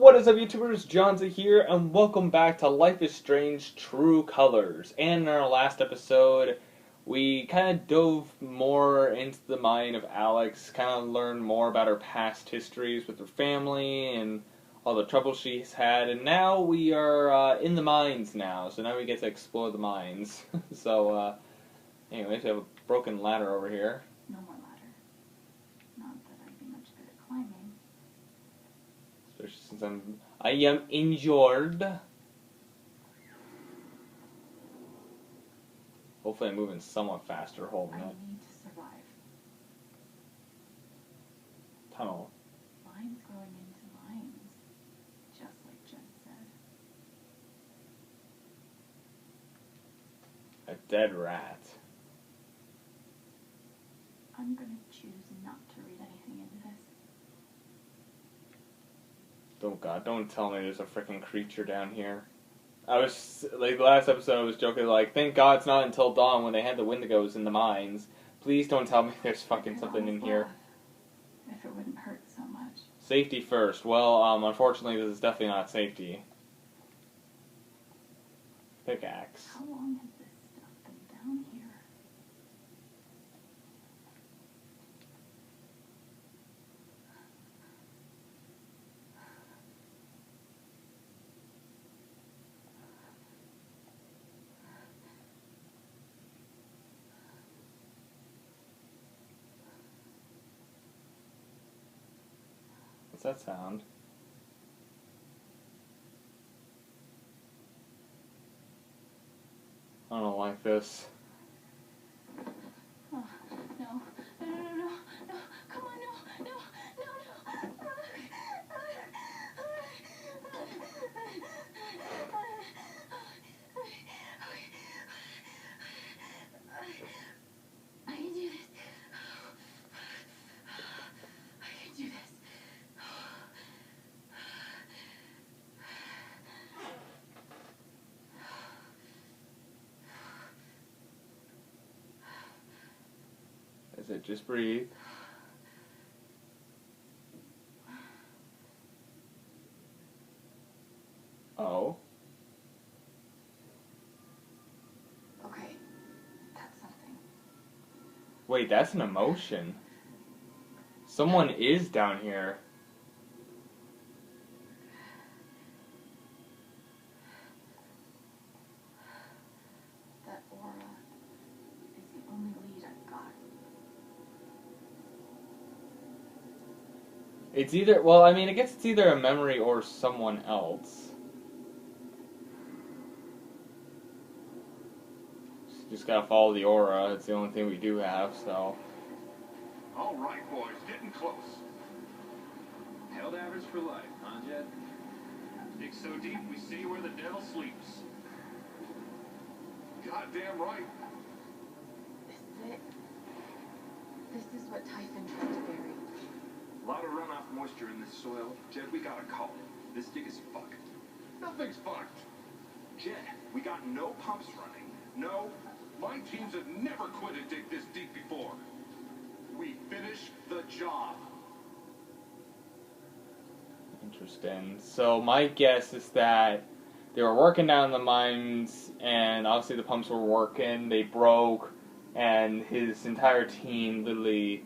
What is up, YouTubers? Johnza here, and welcome back to Life is Strange True Colors. And in our last episode, we kind of dove more into the mind of Alex, kind of learned more about her past histories with her family and all the trouble she's had, and now we are in the mines now, so now we get to explore the mines. Anyways, we have a broken ladder over here. No more ladder. Not that I'd be much good at climbing. Especially since I am injured. Hopefully I'm moving somewhat faster holding I it. need to survive. Tunnel. Lines growing into lines. Just like Jen said. A dead rat. I'm gonna choose not to read anything into this. Oh god, don't tell me there's a freaking creature down here. I was, like, the last episode I was joking, like, thank god it's not until dawn when they had the Wendigos in the mines. Please don't tell me there's fucking something in here. If it wouldn't hurt so much. Safety first. Well, unfortunately this is definitely not safety. Pickaxe. How long has this stuff been down here? What's that sound? I don't like this. Oh, no. No. Come on, no. I can do this. I can do this. Is it just breathe? Oh. Okay, that's something. Wait, that's an emotion. Someone is down here. That aura is the only lead I've got. It's either, well, I mean, I guess it's either a memory or someone else. Just gotta follow the aura. It's the only thing we do have, so. All right, boys, getting close. Held average for life, huh, Jed? Dig so deep we see where the devil sleeps. Goddamn right. This is it. This is what Typhon tried to bury. A lot of runoff moisture in this soil. Jed, we gotta call it. This dig is fucked. Nothing's fucked. Jed, we got no pumps running. No, my teams have never quit a dig this deep before. We finish the job. Interesting. So my guess is that they were working down the mines, and obviously the pumps were working, they broke, and his entire team literally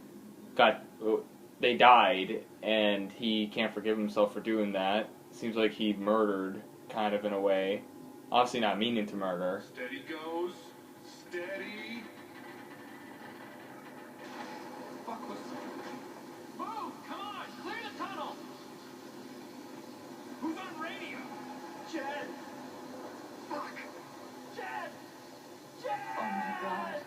they died, and he can't forgive himself for doing that. Seems like he murdered, kind of, in a way. Obviously not meaning to murder. Steady goes. Steady. Fuck was... Move! Come on! Clear the tunnel! Who's on radio? Jed! Fuck! Jed! Jed! Oh my god.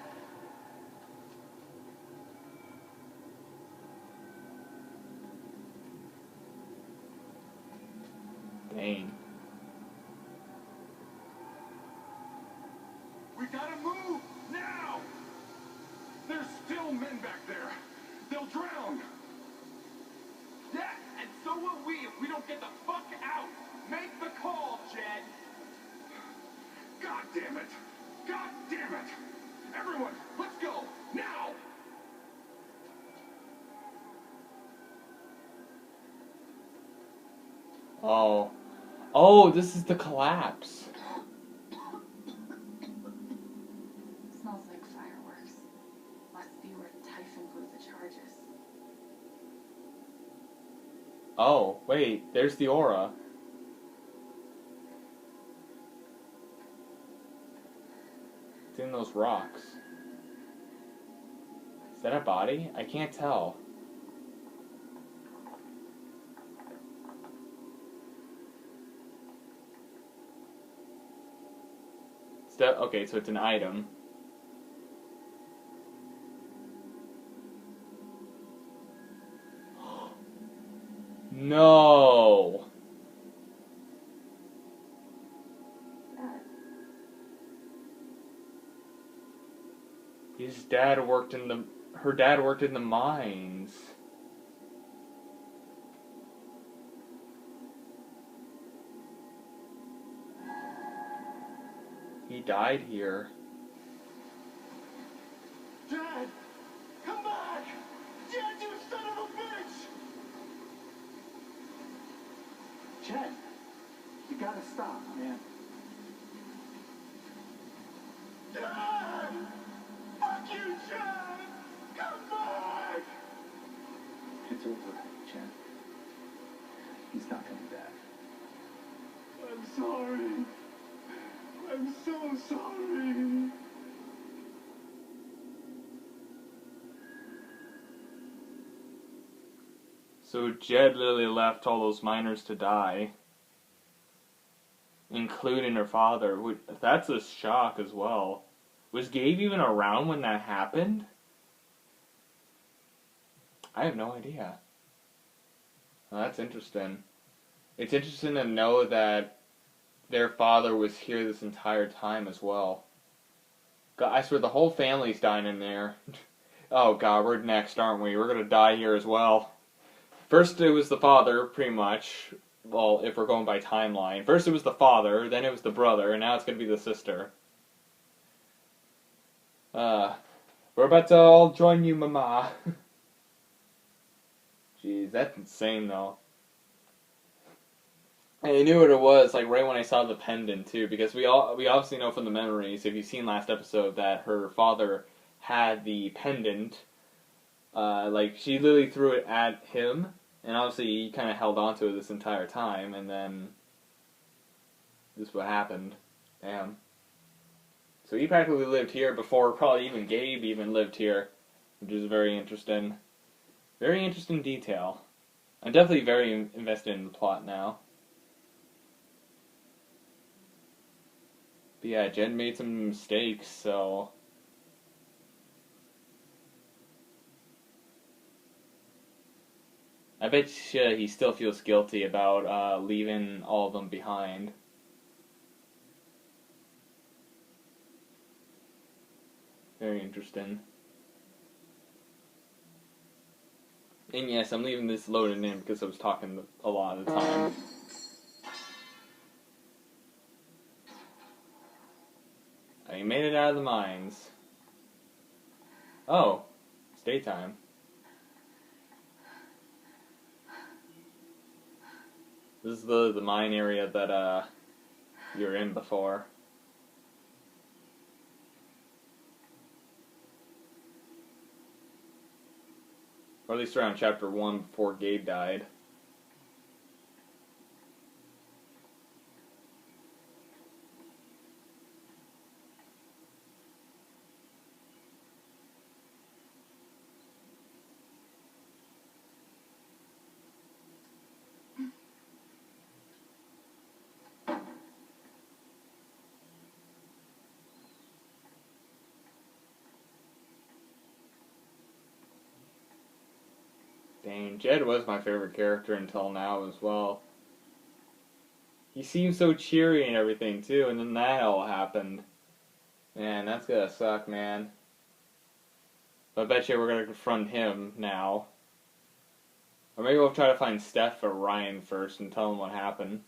Dang. We gotta move! Now! There's still men back there. They'll drown. Yeah, and so will we if we don't get the fuck out. Make the call, Jed. God damn it. God damn it. Everyone, let's go. Now! Oh. Oh, this is the collapse. Smells like fireworks. Must be where Typhon blew the charges. Oh, wait, there's the aura. It's in those rocks. Is that a body? I can't tell. Okay, so it's an item. No! His dad worked in the... Her dad worked in the mines. He died here. Dad! Come back! Dad, you son of a bitch! Chad, you gotta stop, man. Dad! Fuck you, Chad! Come back! It's over, Chad. He's not coming back. I'm sorry. I'm so sorry. So Jed literally left all those miners to die. Including her father. That's a shock as well. Was Gabe even around when that happened? I have no idea. Well, that's interesting. It's interesting to know that their father was here this entire time as well. God, I swear the whole family's dying in there. Oh god, we're next, aren't we? We're gonna die here as well. First it was the father, pretty much. Well, if we're going by timeline. First it was the father, then it was the brother, and now it's gonna be the sister. We're about to all join you, mama. Jeez, that's insane though. I knew what it was, like, right when I saw the pendant, too, because we obviously know from the memories, if you've seen last episode, that her father had the pendant, like, she literally threw it at him, and obviously he kind of held on to it this entire time, and then this is what happened. Damn. So he practically lived here before probably even Gabe even lived here, which is very interesting. Very interesting detail. I'm definitely very invested in the plot now. But yeah, Jen made some mistakes, so... I bet he still feels guilty about leaving all of them behind. Very interesting. And yes, I'm leaving this loaded in because I was talking a lot of the time. I made it out of the mines. Oh, it's daytime. This is the mine area that you were in before. Or at least around chapter 1 before Gabe died. Dang, Jed was my favorite character until now as well. He seemed so cheery and everything too, and then that all happened. Man, that's gonna suck, man. But I bet you we're gonna confront him now. Or maybe we'll try to find Steph or Ryan first and tell them what happened.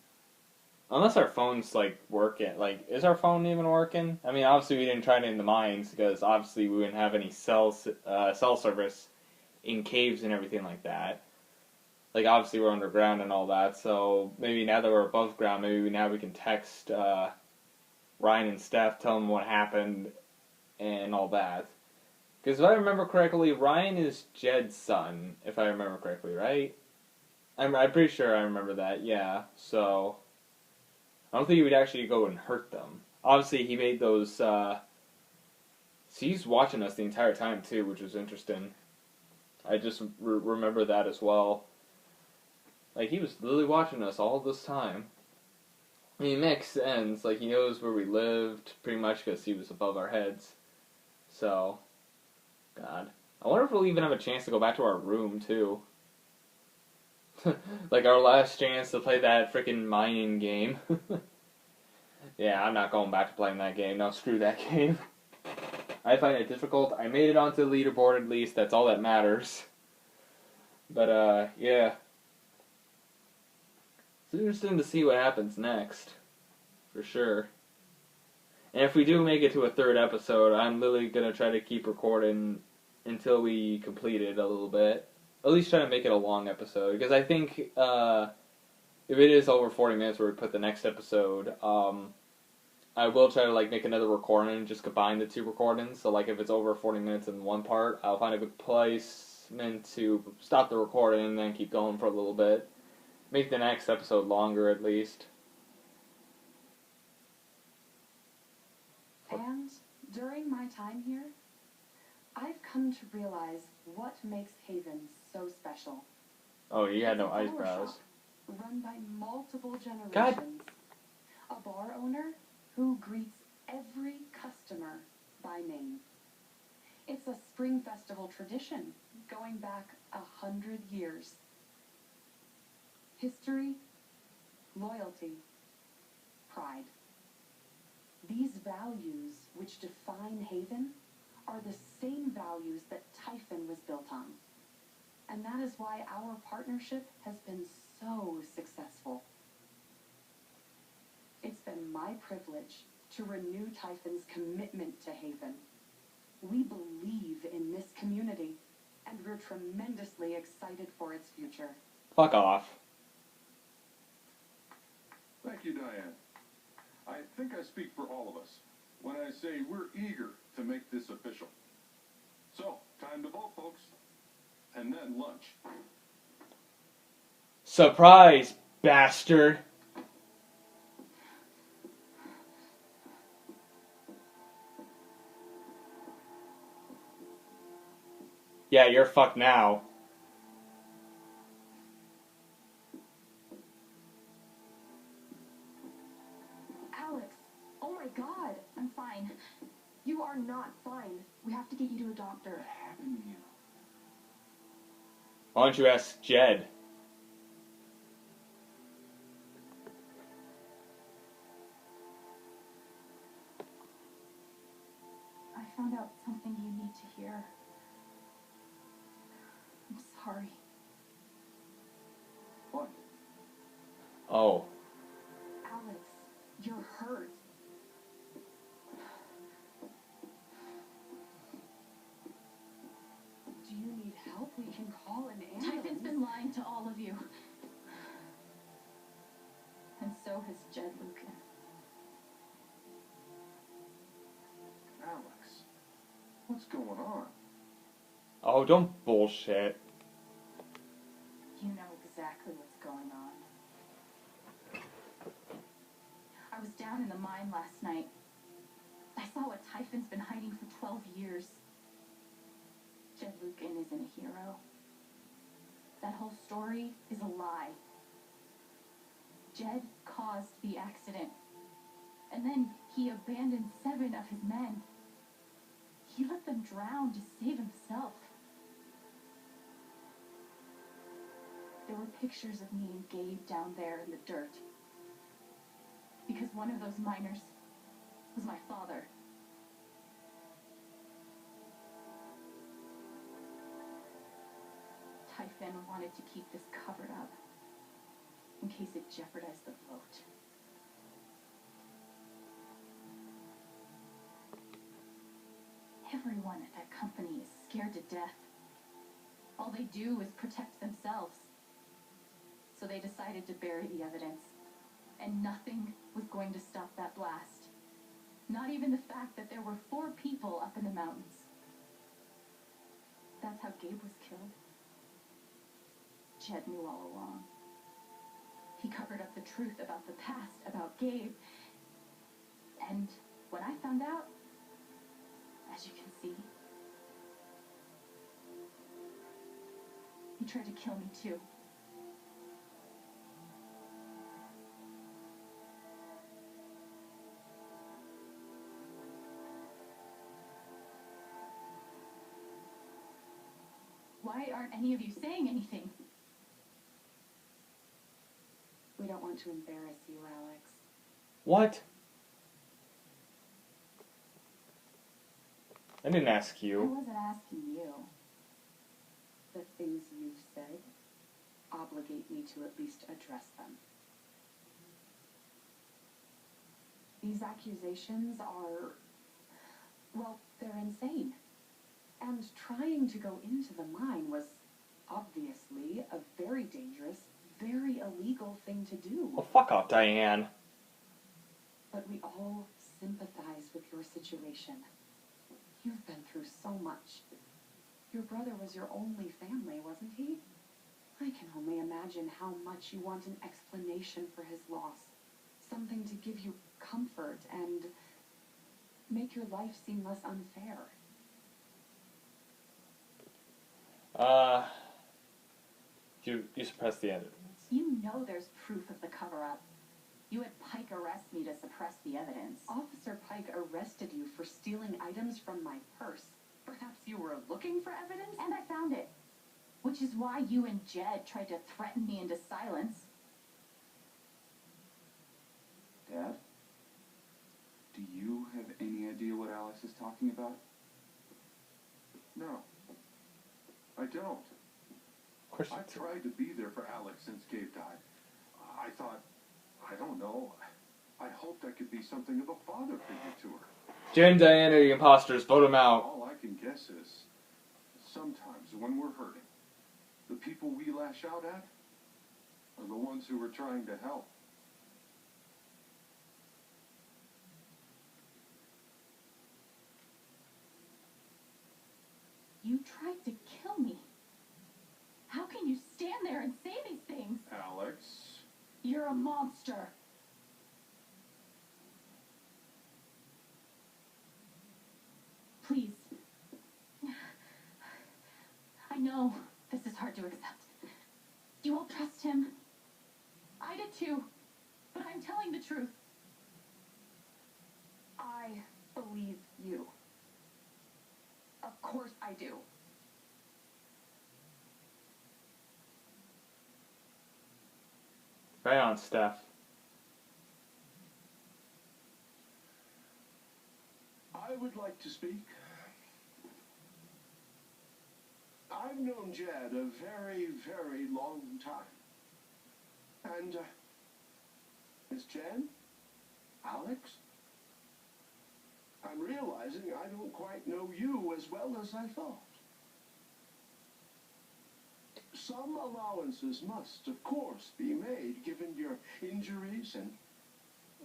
Unless our phone's, like, working. Like, is our phone even working? I mean, obviously we didn't try it in the mines, because obviously we wouldn't have any cell service in caves and everything like that. like obviously we're underground and all that. So maybe now that we're above ground, maybe now we can text Ryan and Steph, tell them what happened and all that. Because if I remember correctly, Ryan is Jed's son. If I remember correctly, right? I'm pretty sure I remember that. Yeah. So I don't think he would actually go and hurt them. Obviously, he made those. So he's watching us the entire time too, which was interesting. I just remember that as well. Like he was literally watching us all this time. I mean, it makes sense. Like he knows where we lived pretty much because he was above our heads. So, God, I wonder if we'll even have a chance to go back to our room too. Like our last chance to play that freaking mining game. Yeah, I'm not going back to playing that game. No, screw that game. I find it difficult. I made it onto the leaderboard at least. That's all that matters. But, yeah. It's interesting to see what happens next. For sure. And if we do make it to a third episode, I'm literally going to try to keep recording until we complete it a little bit. At least try to make it a long episode. Because I think if it is over 40 minutes where we put the next episode, I will try to like make another recording and just combine the two recordings. So like if it's over 40 minutes in one part, I'll find a good placement to stop the recording and then keep going for a little bit. Make the next episode longer at least. And during my time here, I've come to realize what makes Haven so special. Oh, you had no It's a flower eyebrows. shop run by multiple generations. God. A bar owner who greets every customer by name. It's a spring festival tradition going back 100 years. History, loyalty, pride. These values which define Haven are the same values that Typhon was built on. And that is why our partnership has been so successful. It's been my privilege to renew Typhon's commitment to Haven. We believe in this community, and we're tremendously excited for its future. Fuck off. Thank you, Diane. I think I speak for all of us when I say we're eager to make this official. So, time to vote, folks. And then lunch. Surprise, bastard. Yeah, you're fucked now. Alex, oh my God, I'm fine. You are not fine. We have to get you to a doctor. What happened to you? Why don't you ask Jed? I found out something you need to hear. I'm sorry. What? Oh. Alex, you're hurt. Do you need help? We can call an ambulance. Typhon's been lying to all of you. And so has Jed Lucan. Alex, what's going on? Oh, don't bullshit. You know exactly what's going on. I was down in the mine last night. I saw what Typhon's been hiding for 12 years. Jed Lucan isn't a hero. That whole story is a lie. Jed caused the accident. And then he abandoned 7 of his men. He let them drown to save himself. There were pictures of me and Gabe down there in the dirt. Because one of those miners was my father. Typhon wanted to keep this covered up in case it jeopardized the vote. Everyone at that company is scared to death. All they do is protect themselves. So they decided to bury the evidence. And nothing was going to stop that blast. Not even the fact that there were 4 people up in the mountains. That's how Gabe was killed. Jed knew all along. He covered up the truth about the past, about Gabe. And when I found out, as you can see, he tried to kill me too. Why aren't any of you saying anything? We don't want to embarrass you, Alex. What? I didn't ask I you. wasn't asking you. The things you've said obligate me to at least address them. These accusations are, well, they're insane. And trying to go into the mine was obviously a very dangerous, very illegal thing to do. Well, fuck off, Diane. But we all sympathize with your situation. You've been through so much. Your brother was your only family, wasn't he? I can only imagine how much you want an explanation for his loss. Something to give you comfort and make your life seem less unfair. You suppressed the evidence. You know there's proof of the cover-up. You had Pike arrest me to suppress the evidence. Officer Pike arrested you for stealing items from my purse. Perhaps you were looking for evidence? And I found it. Which is why you and Jed tried to threaten me into silence. Dad? Do you have any idea what Alex is talking about? No. I don't. Of course you I've do. tried to be there for Alex since Gabe died. I thought, I don't know, I hoped I could be something of a father figure to her. Jed and Diane are the imposters. Vote them out. All I can guess is, sometimes when we're hurting, the people we lash out at are the ones who are trying to help. You tried to kill me. How can you stand there and say these things? Alex? You're a monster. Please. I know this is hard to accept. You won't trust him. I did too. But I'm telling the truth. I believe you. Of course I do. Right on, Steph. I would like to speak. I've known Jed a very, very long time. And, Miss Jen? Alex? I'm realizing I don't quite know you as well as I thought. Some allowances must, of course, be made given your injuries and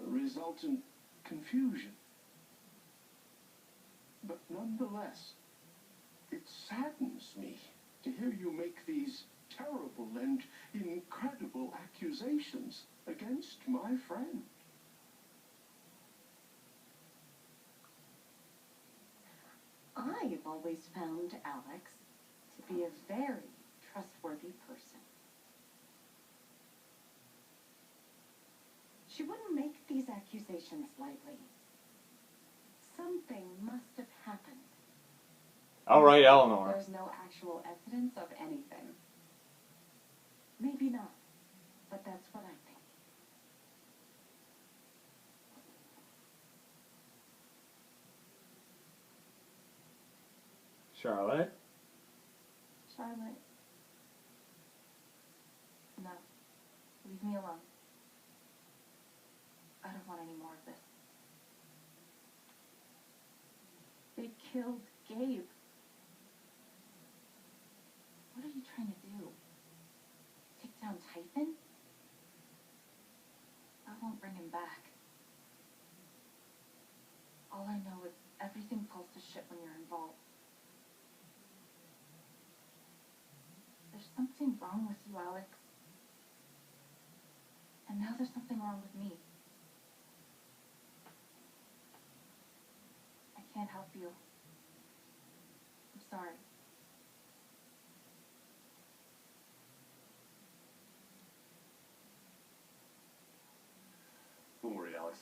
resultant confusion. But nonetheless, it saddens me to hear you make these terrible and incredible accusations against my friend. I've always found Alex to be a very trustworthy person. She wouldn't make these accusations lightly. Something must have happened. All right, Eleanor. There's no actual evidence of anything. Maybe not, but that's what I think. Charlotte. Charlotte. No. Leave me alone. I don't want any more of this. They killed Gabe. What are you trying to do? Take down Typhon? him back. All I know is everything falls to shit when you're involved. There's something wrong with you, Alex. And now there's something wrong with me. I can't help you. I'm sorry. Don't worry, Alex.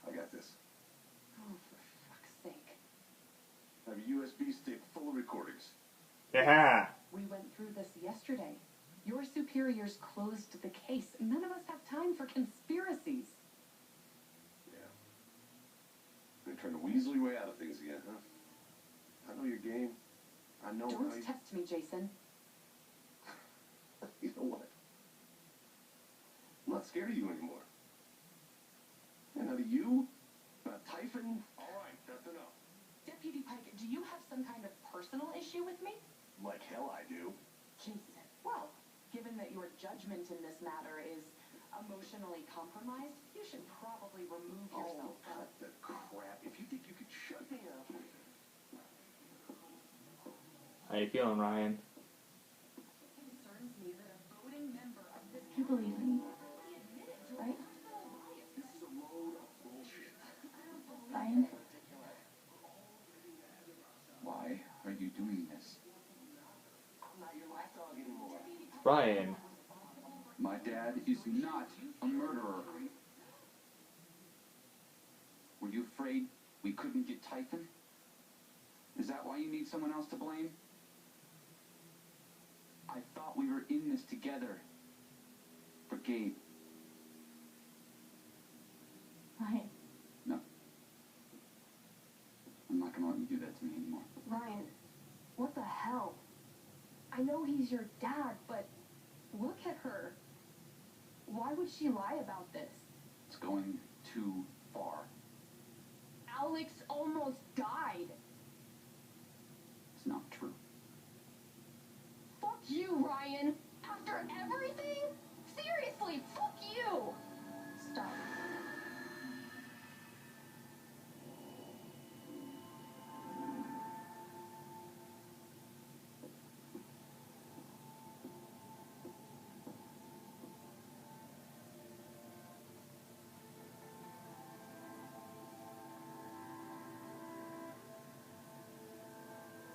I got this. Oh, for fuck's sake. I have a USB stick full of recordings. Yeah. We went through this yesterday. Your superiors closed the case. None of us have time for conspiracies. Yeah. You're trying to weasel your way out of things again, huh? I know your game. I know how Don't you... test me, Jason. You know what? I'm not scared of you anymore. And not of you, not Typhon. All right, that's enough. Deputy Pike, do you have some kind of personal issue with me? Like hell I do. Jason, well, given that your judgment in this matter is emotionally compromised, you should probably remove yourself Oh, from... cut the crap. If you think you could shut me up... How you feeling, Ryan? It concerns me that a voting member of this You believe me, right? This is a load of bullshit. Ryan? Why are you doing this? I'm not your lapdog anymore. Ryan. My dad is not a murderer. Were you afraid we couldn't get Typhon? Is that why you need someone else to blame? I thought we were in this together. For Gabe. Ryan. No. I'm not gonna let you do that to me anymore. Ryan, what the hell? I know he's your dad, but look at her. Why would she lie about this? It's going too far. Alex almost died. It's not true. Fuck you, Ryan. After everything? Seriously, fuck you. Stop.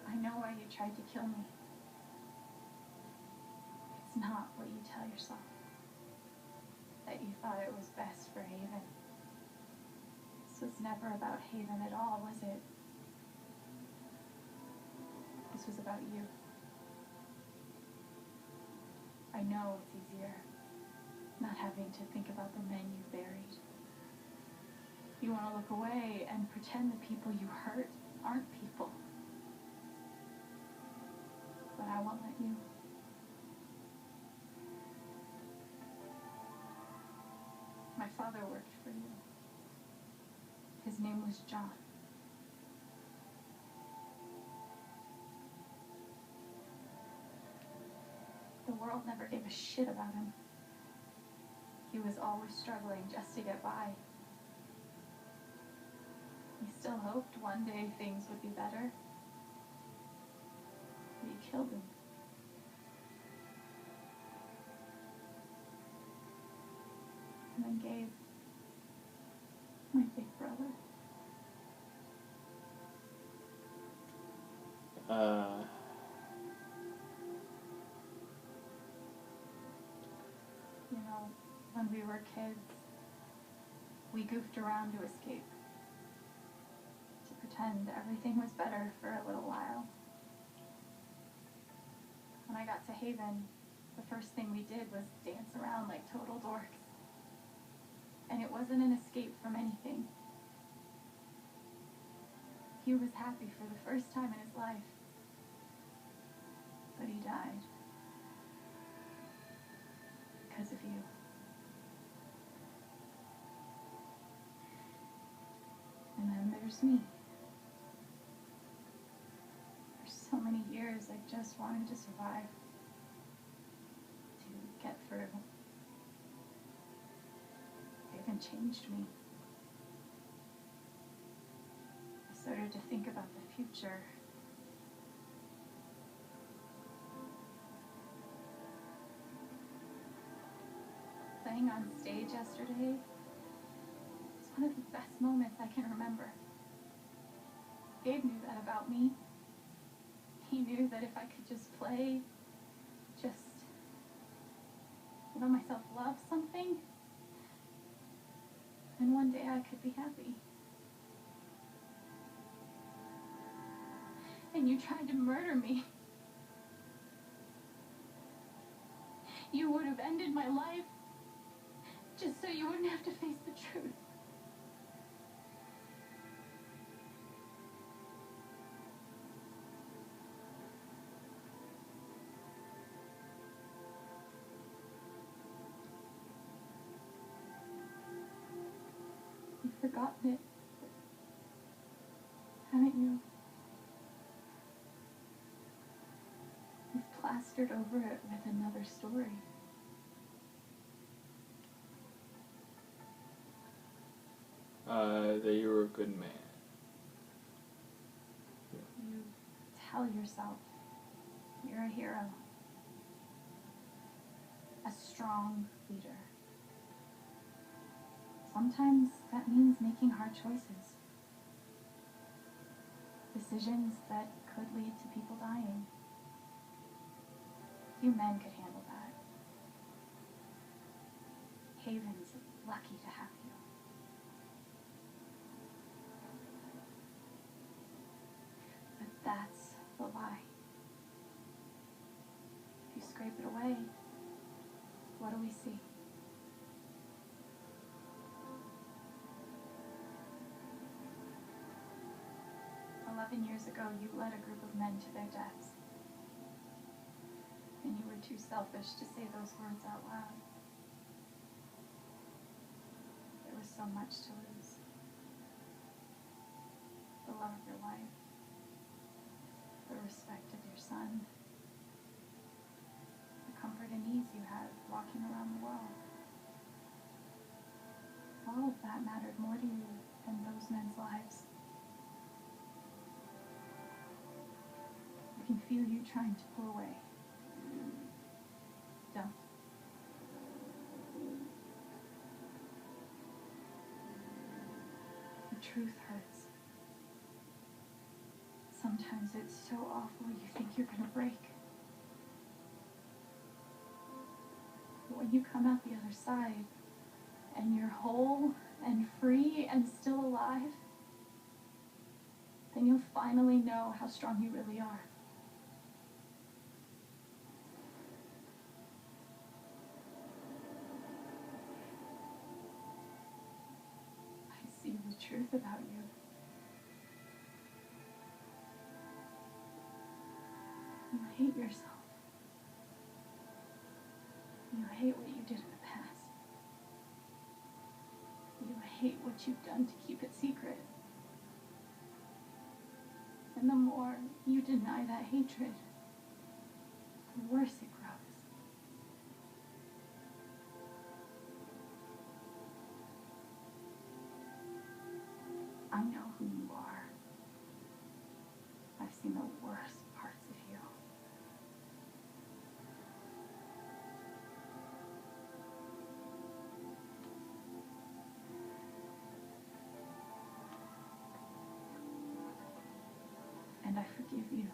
I know why you tried to kill me. It's not what you tell yourself. That you thought it was best for Haven. This was never about Haven at all, was it? This was about you. I know it's easier not having to think about the men you buried. You want to look away and pretend the people you hurt aren't people. But I won't let you. My father worked for you. His name was John. The world never gave a shit about him. He was always struggling just to get by. He still hoped one day things would be better. But you killed him. And then Gabe, my big brother. You know, when we were kids, we goofed around to escape. To pretend everything was better for a little while. When I got to Haven, the first thing we did was dance around like total dorks. And it wasn't an escape from anything. He was happy for the first time in his life. But he died. Because of you. And then there's me. For so many years, I just wanted to survive. To get through. had changed me. I started to think about the future. Playing on stage yesterday was one of the best moments I can remember. Gabe knew that about me. He knew that if I could just play, just let myself love something, then one day I could be happy. And you tried to murder me. You would have ended my life just so you wouldn't have to face the truth. You've forgotten it, haven't you? You've plastered over it with another story. That you were a good man. You tell yourself you're a hero, a strong leader. Sometimes that means making hard choices. Decisions that could lead to people dying. Few men could handle that. Haven's lucky to have you. But that's the lie. If you scrape it away, what do we see? 11 years ago, you led a group of men to their deaths. And you were too selfish to say those words out loud. There was so much to lose. The love of your wife, the respect of your son, the comfort and ease you had walking around the world. All of that mattered more to you than those men's lives. I can feel you trying to pull away. Don't. The truth hurts. Sometimes it's so awful you think you're gonna break. But when you come out the other side, and you're whole and free and still alive, then you'll finally know how strong you really are. I see the truth about you. You hate yourself. You hate what you did in the past. You hate what you've done to keep it secret. And the more you deny that hatred, the worse it grows. I know who you are. I've seen the worst parts of you. And I forgive you.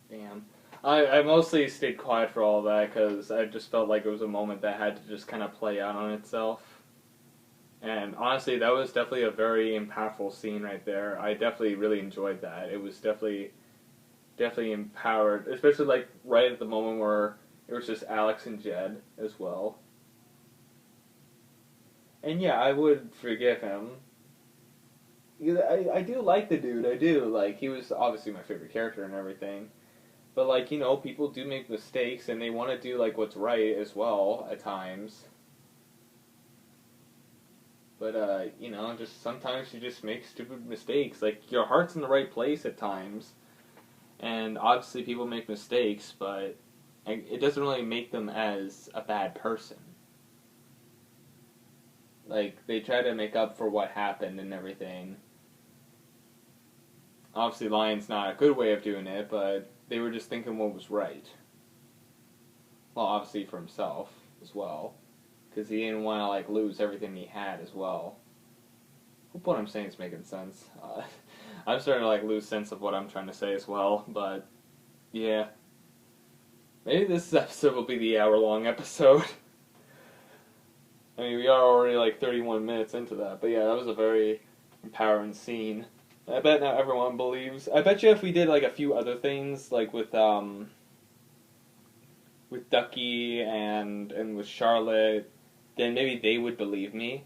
Damn. I mostly stayed quiet for all that because I just felt like it was a moment that had to just kind of play out on itself. And honestly, that was definitely a very impactful scene right there. I definitely really enjoyed that. It was definitely empowered, especially like right at the moment where it was just Alex and Jed as well. And yeah, I would forgive him. Because I do like the dude, I do. Like, he was obviously my favorite character and everything. But, like, people do make mistakes, and they want to do, like, what's right as well, at times. But, just sometimes you just make stupid mistakes. Like, your heart's in the right place at times. And obviously people make mistakes, but it doesn't really make them as a bad person. Like, they try to make up for what happened and everything. Obviously, lying's not a good way of doing it, but they were just thinking what was right. Well, obviously for himself as well, because he didn't want to like lose everything he had as well. Hope what I'm saying is making sense. I'm starting to like lose sense of what I'm trying to say as well, but yeah. Maybe this episode will be the hour-long episode. I mean, we are already like 31 minutes into that, but yeah, that was a very empowering scene. I bet not everyone believes. I bet you if we did like a few other things, like with Ducky and with Charlotte, then maybe they would believe me,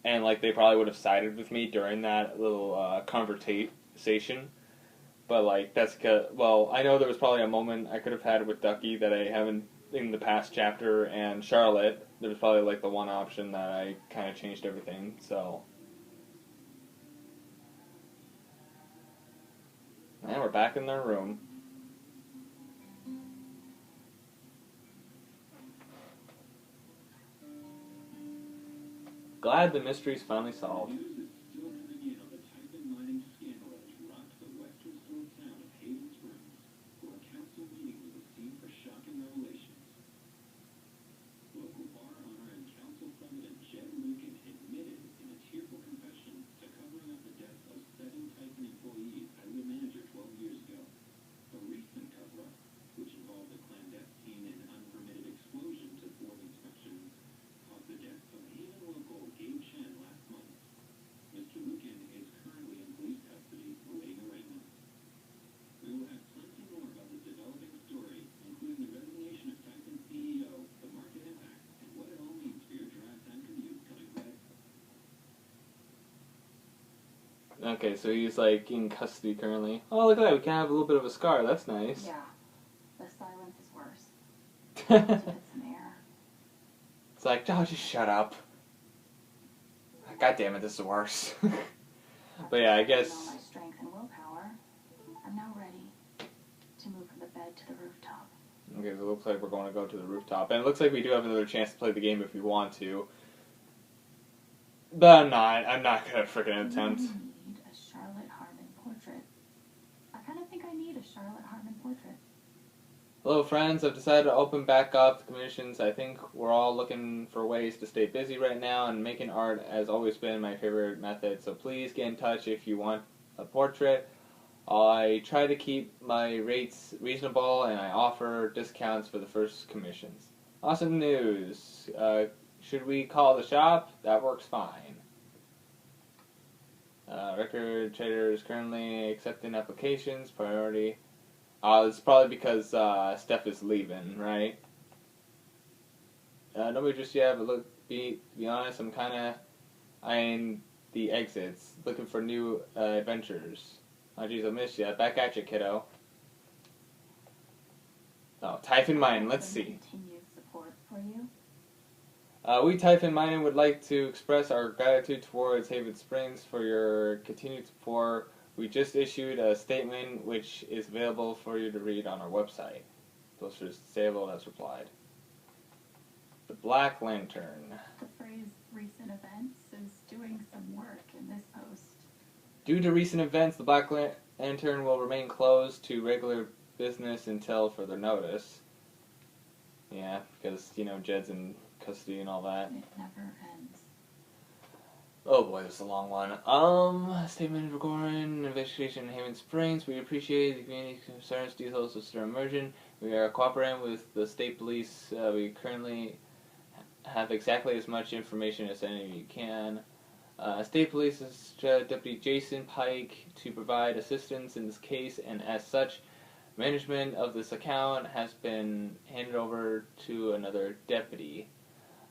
and like they probably would have sided with me during that little conversation. But like that's well, I know there was probably a moment I could have had with Ducky that I haven't in the past chapter, and Charlotte. There was probably like the one option that I kind of changed everything. So. And we're back in their room. Glad the mystery's finally solved. News is still coming in on the Titan mining scandal that has rocked the western slope town of Haven Springs, where a council meeting was a scene for shocking revelations. Local bar owner and council president Jed Lucan admitted in a tearful confession to covering up the deaths of 7 Titan employees as a manager 12 years ago. A recent cover-up, which involved a clandestine and unpermitted explosion to thwart inspections, caused the death of Haven local Gabe Chen last month. Mr. Lucan is currently in police custody awaiting arraignment. We will have plenty more about this developing story, including the resignation of Titan CEO, the market impact, and what it all means for your drive time commute coming right. Okay, so he's like in custody currently. Oh, look at that, we can have a little bit of a scar. That's nice. Yeah, the silence is worse. To get some air. It's like, oh, just shut up. God damn it, this is worse. But yeah, I guess. All my strength and willpower, I'm now ready to move from the bed to the rooftop. Okay, so it looks like we're going to go to the rooftop. And it looks like we do have another chance to play the game if we want to. But I'm not. I'm not going to freaking attempt. You need a Charlotte Harmon portrait. I kind of think I need a Charlotte Harmon portrait. Hello, friends. I've decided to open back up the commissions. I think we're all looking for ways to stay busy right now, and making art has always been my favorite method. So please get in touch if you want a portrait. I try to keep my rates reasonable, and I offer discounts for the first commissions. Awesome news. Should we call the shop? That works fine. Record trader is currently accepting applications. Priority. It's probably because Steph is leaving, right? Nobody just yet, but look, to be honest, I'm kind of eyeing the exits, looking for new adventures. Oh, jeez, I missed you. Back at you, kiddo. Oh, Typhon Mining, let's see. Continued support for you. We, Typhon Mining, would like to express our gratitude towards Haven Springs for your continued support. We just issued a statement which is available for you to read on our website. Posters disabled as replied. The Black Lantern. The phrase recent events is doing some work in this post. Due to recent events, the Black Lantern will remain closed to regular business until further notice. Yeah, because, Jed's in custody and all that. It never ends. Oh boy, this is a long one. Statement regarding investigation in Haven Springs. We appreciate the community's concerns. Details are still emerging. We are cooperating with the state police. We currently have exactly as much information as any of you can. State Police is Deputy Jason Pike to provide assistance in this case, and as such, management of this account has been handed over to another deputy.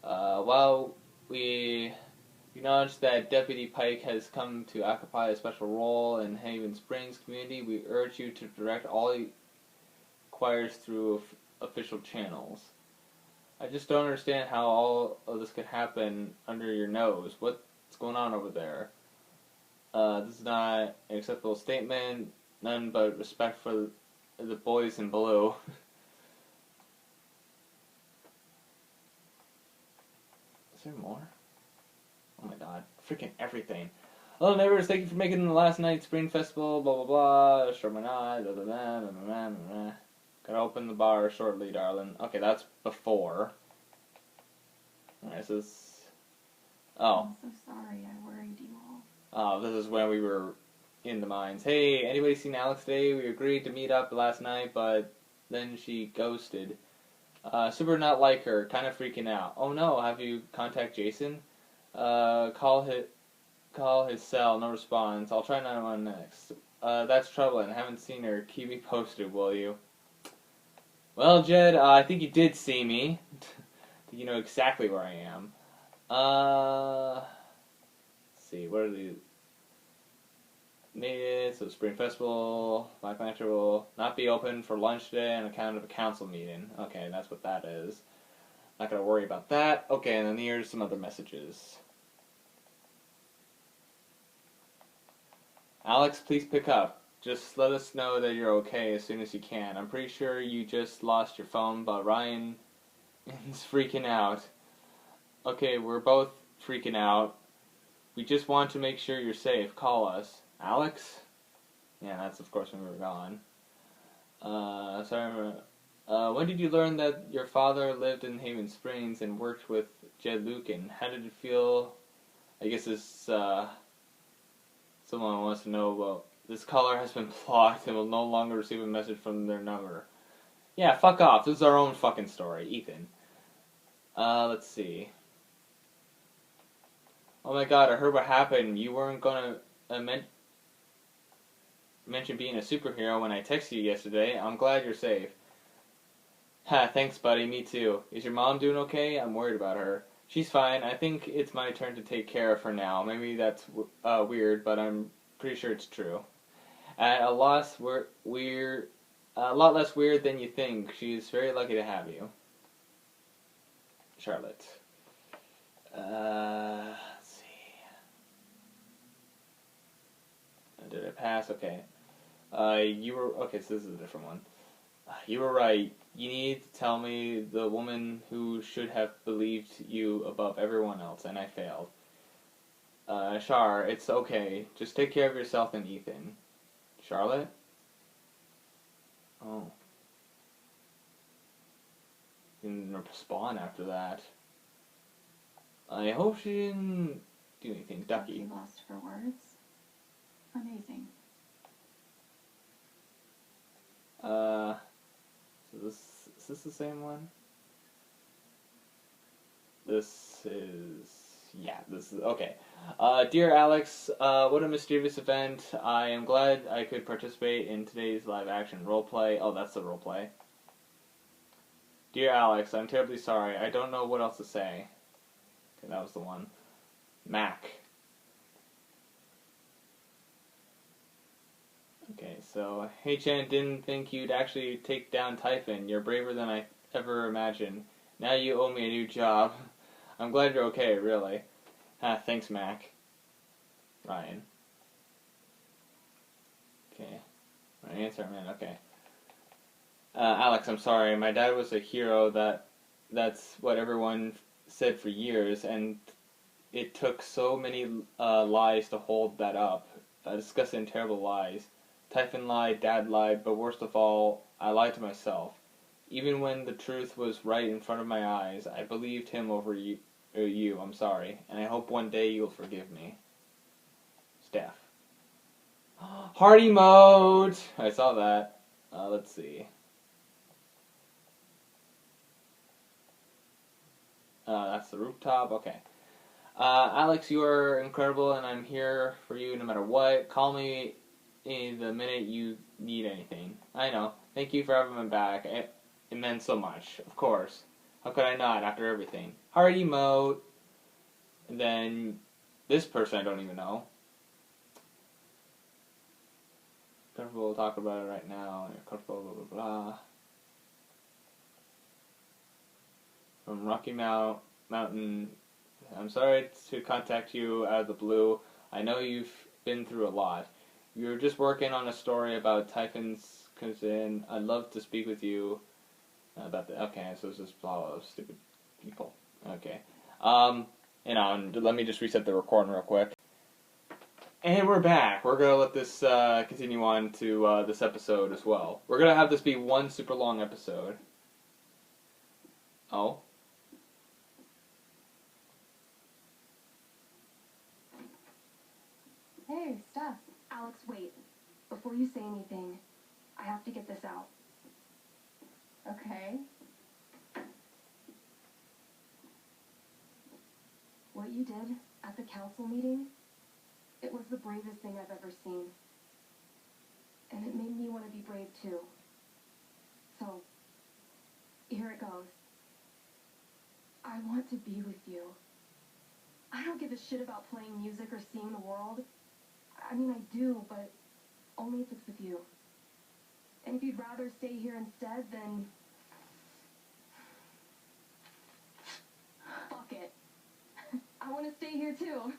While We acknowledge that Deputy Pike has come to occupy a special role in Haven Springs community. We urge you to direct all inquiries through official channels. I just don't understand how all of this could happen under your nose. What's going on over there? This is not an acceptable statement. None but respect for the boys in blue. Is there more? Oh my god. Freaking everything. Hello neighbors, thank you for making the last night Spring Festival, blah blah blah, sure why not, blah blah blah, blah blah blah. Gotta open the bar shortly, darling. Okay, that's before. Alright, this is... Oh. I'm so sorry I worried you all. Oh, this is when we were in the mines. Hey, anybody seen Alex today? We agreed to meet up last night, but then she ghosted. Super not like her, kind of freaking out. Oh no, have you contact Jason? Call his cell, no response. I'll try 911 next. That's troubling. Haven't seen her. Keep me posted, will you? Well, Jed, I think you did see me. You know exactly where I am. Let's see, what are these? Made it, so Spring Festival, Black Lantern will not be open for lunch today on account of a council meeting. Okay, that's what that is. Not gonna worry about that. Okay, and then here's some other messages. Alex, please pick up. Just let us know that you're okay as soon as you can. I'm pretty sure you just lost your phone, but Ryan is freaking out. Okay, we're both freaking out. We just want to make sure you're safe. Call us. Alex? Yeah, that's of course when we were gone. Sorry. When did you learn that your father lived in Haven Springs and worked with Jed Lucan? How did it feel? I guess this, someone wants to know, well, this caller has been blocked and will no longer receive a message from their number. Yeah, fuck off. This is our own fucking story. Ethan. Let's see. Oh my god, I heard what happened. You weren't gonna mention being a superhero when I texted you yesterday. I'm glad you're safe. Ha, thanks buddy, me too. Is your mom doing okay? I'm worried about her. She's fine. I think it's my turn to take care of her now. Maybe that's weird, but I'm pretty sure it's true. At a loss, we're a lot less weird than you think. She's very lucky to have you. Charlotte. Let's see. Did I pass? Okay. You were... Okay, so this is a different one. You were right. You need to tell me the woman who should have believed you above everyone else, and I failed. Char, it's okay. Just take care of yourself and Ethan. Charlotte? Oh. Didn't respond after that. I hope she didn't do anything. Ducky. Lost for words. Amazing. So is this the same one? This is... Yeah, this is... Okay. Dear Alex, what a mischievous event. I am glad I could participate in today's live-action roleplay. Oh, that's the roleplay. Dear Alex, I'm terribly sorry. I don't know what else to say. Okay, that was the one. Mac. Okay, so, hey Chen, didn't think you'd actually take down Typhon. You're braver than I ever imagined. Now you owe me a new job. I'm glad you're okay, really. Thanks, Mac. Ryan. Okay. My answer, man, okay. Alex, I'm sorry. My dad was a hero. That's what everyone said for years, and it took so many lies to hold that up. Disgusting, terrible lies. Typhon lied, Dad lied, but worst of all, I lied to myself. Even when the truth was right in front of my eyes, I believed him over you. I'm sorry, and I hope one day you'll forgive me. Steph. Hardy mode! I saw that. Let's see. That's the rooftop, okay. Alex, you are incredible, and I'm here for you no matter what. Call me the minute you need anything. I know. Thank you for having me back. It meant so much. Of course. How could I not after everything? Hardy mode. And then this person I don't even know. Comfortable to talk about it right now. You're comfortable, blah, blah, blah. From Rocky Mountain. I'm sorry to contact you out of the blue. I know you've been through a lot. You're just working on a story about Typhon's cousin. I'd love to speak with you about the... Okay, so it's just blah, blah, stupid people. Okay. Let me just reset the recording real quick. And we're back. We're going to let this continue on to this episode as well. We're going to have this be one super long episode. Oh. Hey, Steph. Alex, wait. Before you say anything, I have to get this out. Okay. What you did at the council meeting, it was the bravest thing I've ever seen. And it made me want to be brave too. So, here it goes. I want to be with you. I don't give a shit about playing music or seeing the world. I mean, I do, but only if it's with you. And if you'd rather stay here instead, then... fuck it. I want to stay here too.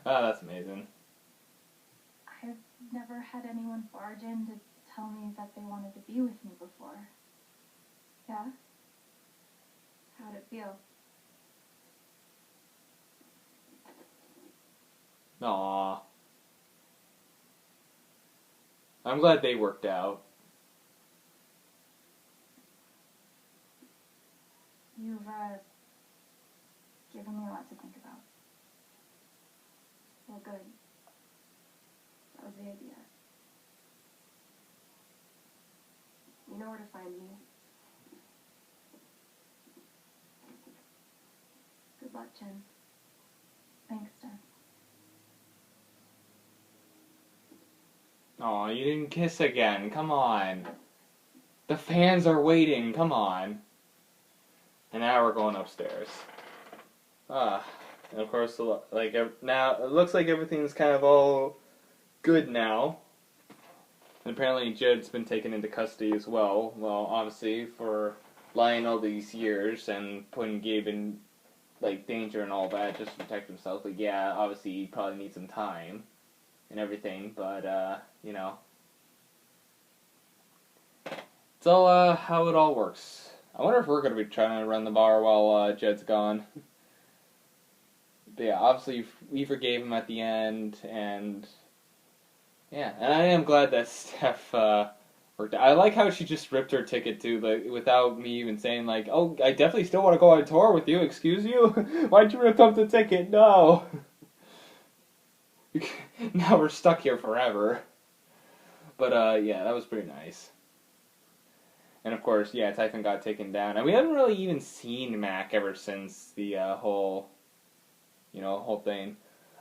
Oh, that's amazing. I've never had anyone barge in to tell me that they wanted to be with me before. Yeah? How'd it feel? Aww. I'm glad they worked out. You've, given me a lot to think about. Well, good. That was the idea. You know where to find me. Good luck, Jen. Thanks, Steph. Aw, you didn't kiss again. Come on. The fans are waiting. Come on. And now we're going upstairs. And of course, like now it looks like everything's kind of all good now. And apparently, Jed's been taken into custody as well. Well, obviously for lying all these years and putting Gabe in like danger and all that just to protect himself. Like, yeah, obviously he probably needs some time and everything, but you know, it's all how it all works. I wonder if we're going to be trying to run the bar while Jed's gone. But yeah, obviously we forgave him at the end, and yeah, and I am glad that Steph worked out. I like how she just ripped her ticket too, like without me even saying like, "Oh, I definitely still want to go on tour with you." Excuse you? Why'd you rip up the ticket? No. Now we're stuck here forever. But yeah, that was pretty nice. And of course, yeah, Typhon got taken down, and we haven't really even seen Mac ever since the whole thing.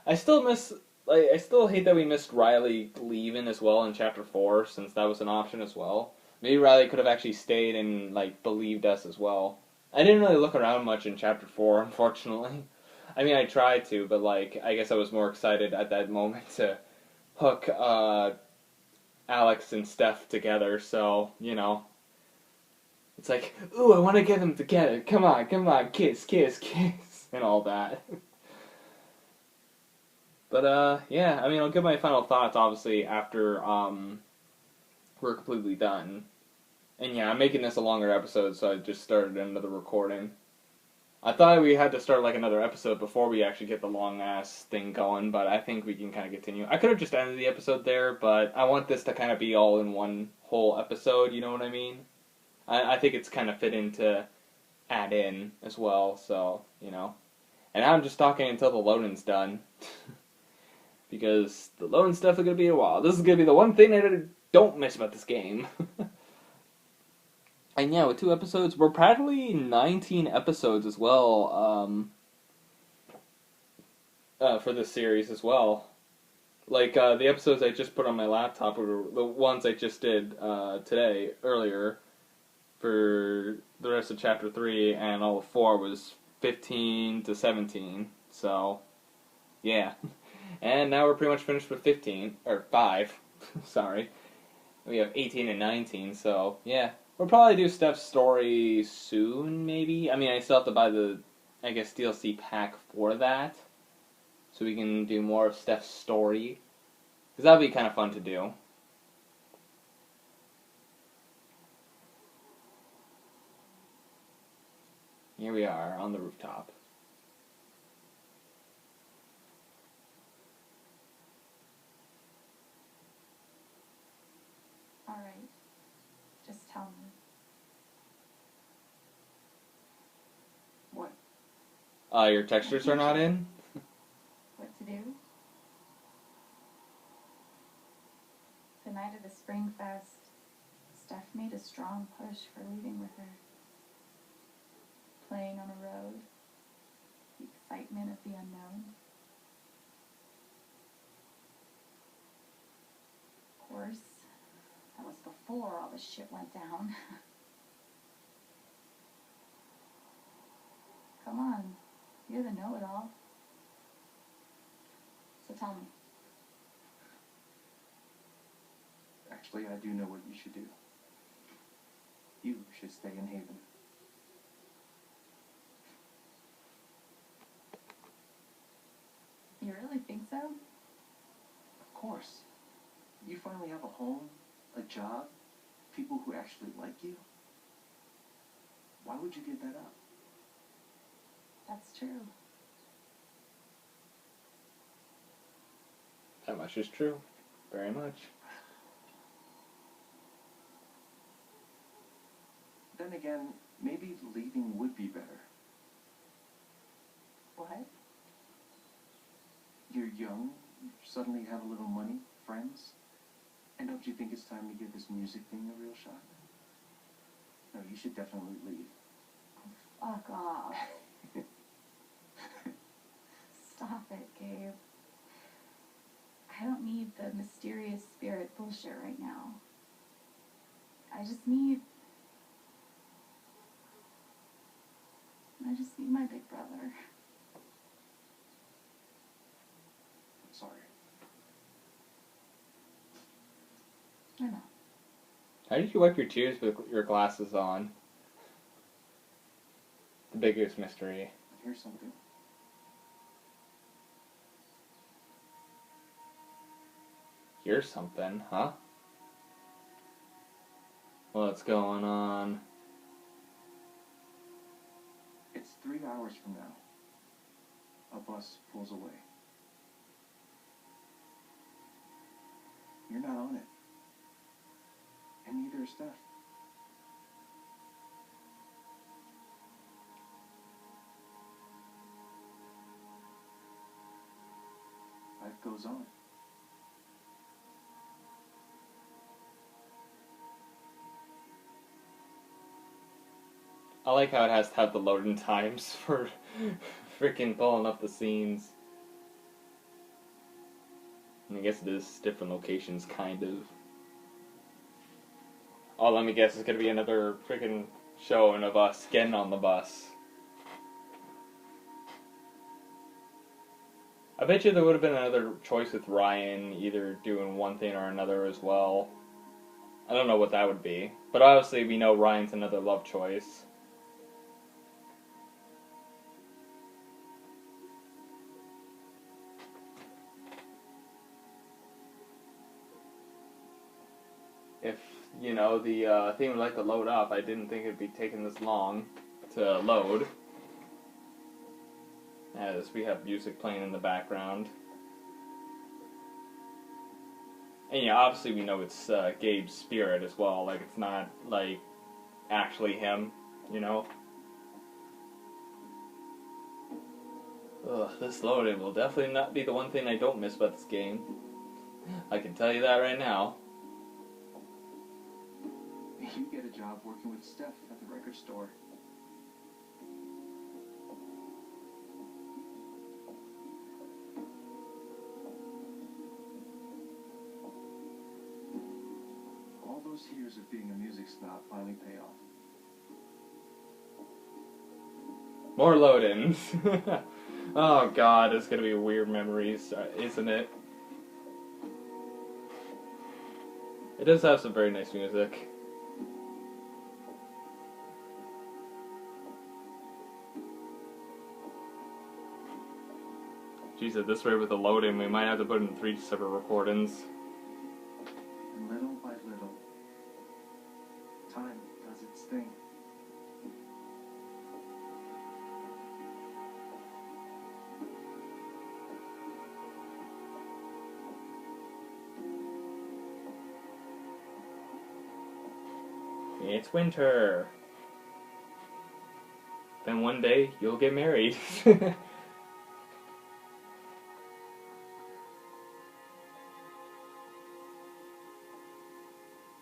I still hate that we missed Riley leaving as well in Chapter 4, since that was an option as well. Maybe Riley could have actually stayed and like believed us as well. I didn't really look around much in Chapter 4, unfortunately. I mean, I tried to, but like I guess I was more excited at that moment to hook Alex and Steph together. So you know. It's like, ooh, I want to get them together. Come on, kiss, kiss, kiss, and all that. But, yeah, I mean, I'll give my final thoughts, obviously, after, we're completely done. And yeah, I'm making this a longer episode, so I just started another recording. I thought we had to start, like, another episode before we actually get the long-ass thing going, but I think we can kind of continue. I could have just ended the episode there, but I want this to kind of be all in one whole episode, you know what I mean? I think it's kind of fitting to add in as well, so, you know. And now I'm just talking until the loading's done. Because the loading stuff is going to be a while. This is going to be the one thing that I don't miss about this game. And yeah, with 2 episodes, we're practically 19 episodes as well, for this series as well. Like, the episodes I just put on my laptop were the ones I just did, today, earlier. for the rest of chapter 3, and all of 4 was 15 to 17. So, yeah. And now we're pretty much finished with 15, or 5, sorry. We have 18 and 19, so, yeah. We'll probably do Steph's story soon, maybe. I mean, I still have to buy the, I guess, DLC pack for that. So we can do more of Steph's story. Because that'll be kind of fun to do. Here we are on the rooftop. All right. Just tell me. What? Your textures are not in? What to do? The night of the Spring Fest, Steph made a strong push for leaving with her. Playing on a road, the excitement of the unknown. Of course, that was before all the shit went down. Come on, you're the know-it-all. So tell me. Actually, I do know what you should do. You should stay in Haven. You really think so? Of course. You finally have a home, a job, people who actually like you. Why would you give that up? That's true. That much is true. Very much. Then again, maybe leaving would be better. What? You're young, you suddenly have a little money, friends. And don't you think it's time to give this music thing a real shot? No, you should definitely leave. Fuck off. Stop it, Gabe. I don't need the mysterious spirit bullshit right now. I just need my big brother. I'm sorry. I know. How did you wipe your tears with your glasses on? The biggest mystery. Here's something. Here's something, huh? What's going on? It's 3 hours from now. A bus pulls away. You're not on it. And neither is Steph. Life goes on. I like how it has to have the loading times for freaking pulling up the scenes. And I guess it is different locations, kind of. Oh, let me guess, it's gonna be another freaking showing of us getting on the bus. I bet you there would have been another choice with Ryan, either doing one thing or another as well. I don't know what that would be. But obviously we know Ryan's another love choice. If, you know, the thing would like to load up, I didn't think it'd be taking this long to load. As we have music playing in the background. And yeah, obviously we know it's Gabe's spirit as well, like it's not, like, actually him, you know? Ugh, this loading will definitely not be the one thing I don't miss about this game. I can tell you that right now. You get a job working with Steph at the record store. All those years of being a music snob finally pay off. More load-ins. Oh god, it's gonna be weird memories, isn't it? It does have some very nice music. Geez, at this rate with the load-in, we might have to put in 3 separate recordings. And little by little, time does its thing. It's winter. Then one day, you'll get married.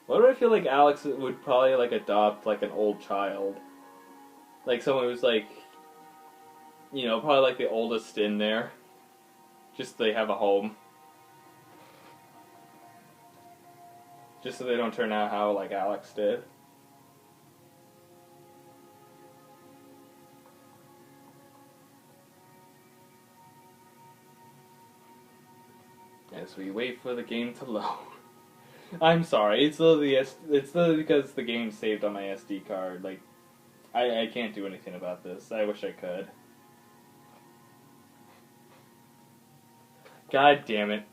What do I feel like Alex would probably, like, adopt, like, an old child? Like, someone who's, like, you know, probably, like, the oldest in there. Just so they have a home. Just so they don't turn out how, like, Alex did. As we wait for the game to load. I'm sorry, it's literally because the game's saved on my SD card. Like, I can't do anything about this. I wish I could. God damn it.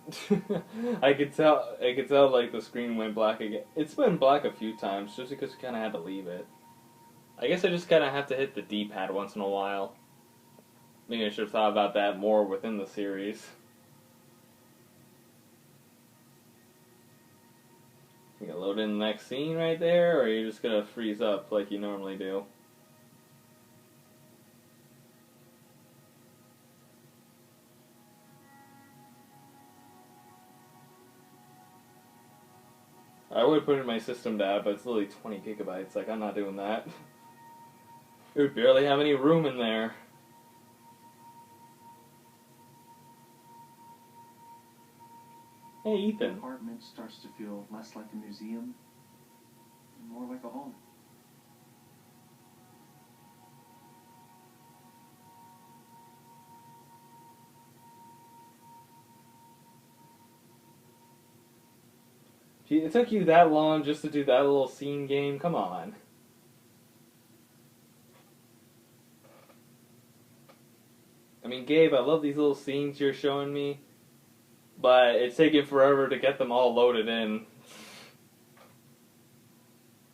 I could tell like the screen went black again. It's been black a few times just because we kinda had to leave it. I guess I just kinda have to hit the D-pad once in a while. Maybe I should have thought about that more within the series. You gonna load in the next scene right there, or are you just gonna freeze up like you normally do? I would put in my system data, but it's literally 20 gigabytes. Like, I'm not doing that. It would barely have any room in there. Hey, The Ethan. apartment starts to feel less like a museum and more like a home. Gee, it took you that long just to do that little scene game? Come on. I mean, Gabe, I love these little scenes you're showing me, but it's taking forever to get them all loaded in.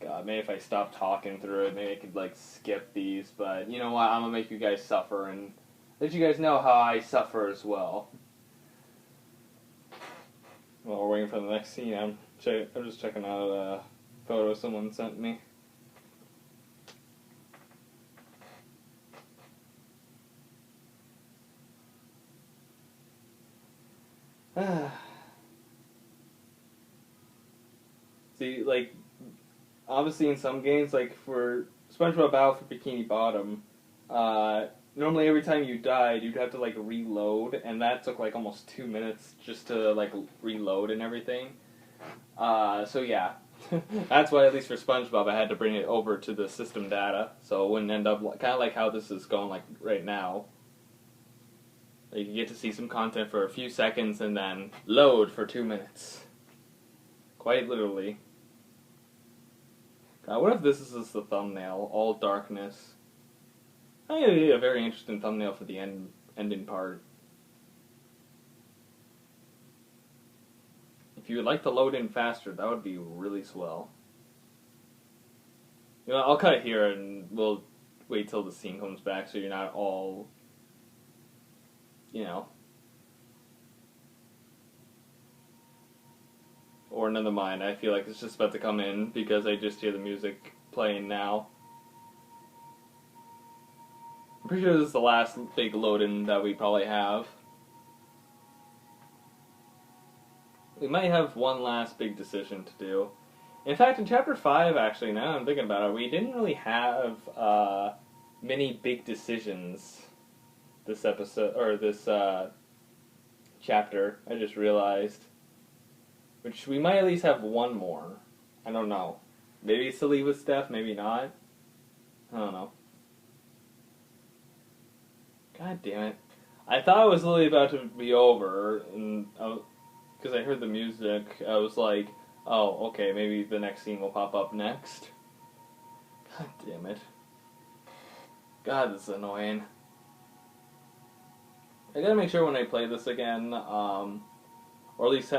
God, maybe if I stopped talking through it, maybe I could, like, skip these, but you know what, I'm gonna make you guys suffer, and let you guys know how I suffer as well. While we're waiting for the next scene, I'm just checking out a photo someone sent me. See, like, obviously in some games, like for SpongeBob Battle for Bikini Bottom, normally every time you died, you'd have to, like, reload, and that took, like, almost 2 minutes just to, like, reload and everything. So yeah. That's why, at least for SpongeBob, I had to bring it over to the system data, so it wouldn't end up, kind of like how this is going, like, right now. You can get to see some content for a few seconds, and then load for 2 minutes. Quite literally. God, what if this is just the thumbnail? All darkness. I think it would be a very interesting thumbnail for the ending part. If you would like to load in faster, that would be really swell. You know, I'll cut it here and we'll wait till the scene comes back so you're not all, you know. Or never mind, I feel like it's just about to come in because I just hear the music playing now. I'm pretty sure this is the last big load-in that we probably have. We might have one last big decision to do. In fact, in Chapter 5, actually, now I'm thinking about it, we didn't really have many big decisions this episode, or this chapter, I just realized. Which we might at least have one more. I don't know. Maybe it's to leave with Steph, maybe not. I don't know. God damn it. I thought it was literally about to be over, and because I heard the music, I was like, oh, okay, maybe the next scene will pop up next. God damn it. God, this is annoying. I gotta make sure when I play this again, or at least,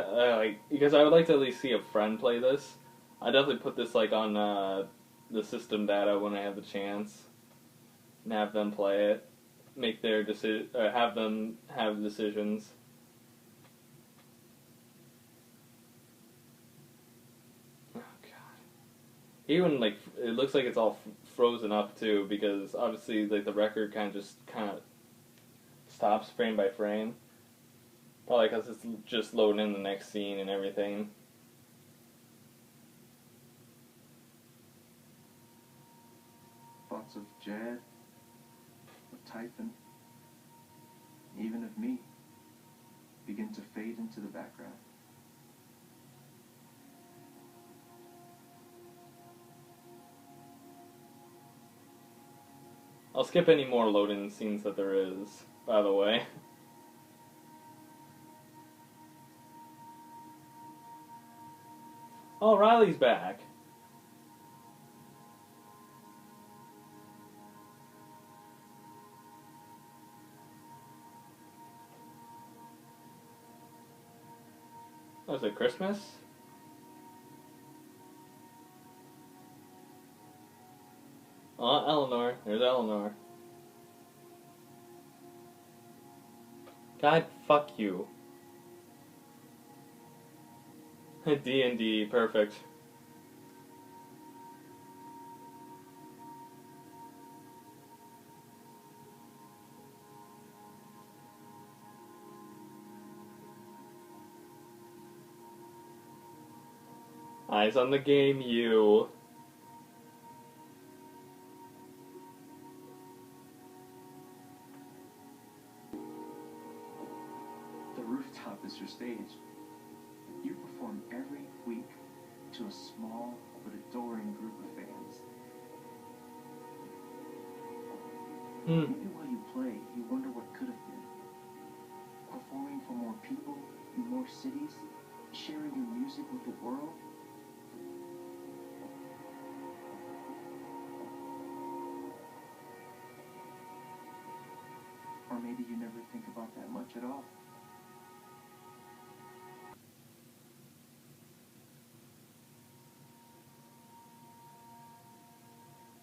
because I would like to at least see a friend play this. I definitely put this, like, on, the system data when I have the chance. And have them play it. Make their decision, have them have decisions. Oh, God. Even, like, it looks like it's all frozen up, too, because obviously, like, the record kind of stops frame by frame. Probably because it's just loading in the next scene and everything. Thoughts of Jed, of Typhon, even of me, begin to fade into the background. I'll skip any more loading scenes that there is, by the way. Oh, Riley's back. Was it Christmas? Oh, Eleanor. There's Eleanor. God, fuck you. D&D, perfect. Eyes on the game, you. The rooftop is your stage. You perform every week to a small but adoring group of fans. Maybe while you play, you wonder what could have been. Performing for more people in more cities, sharing your music with the world. Or maybe you never think about that much at all.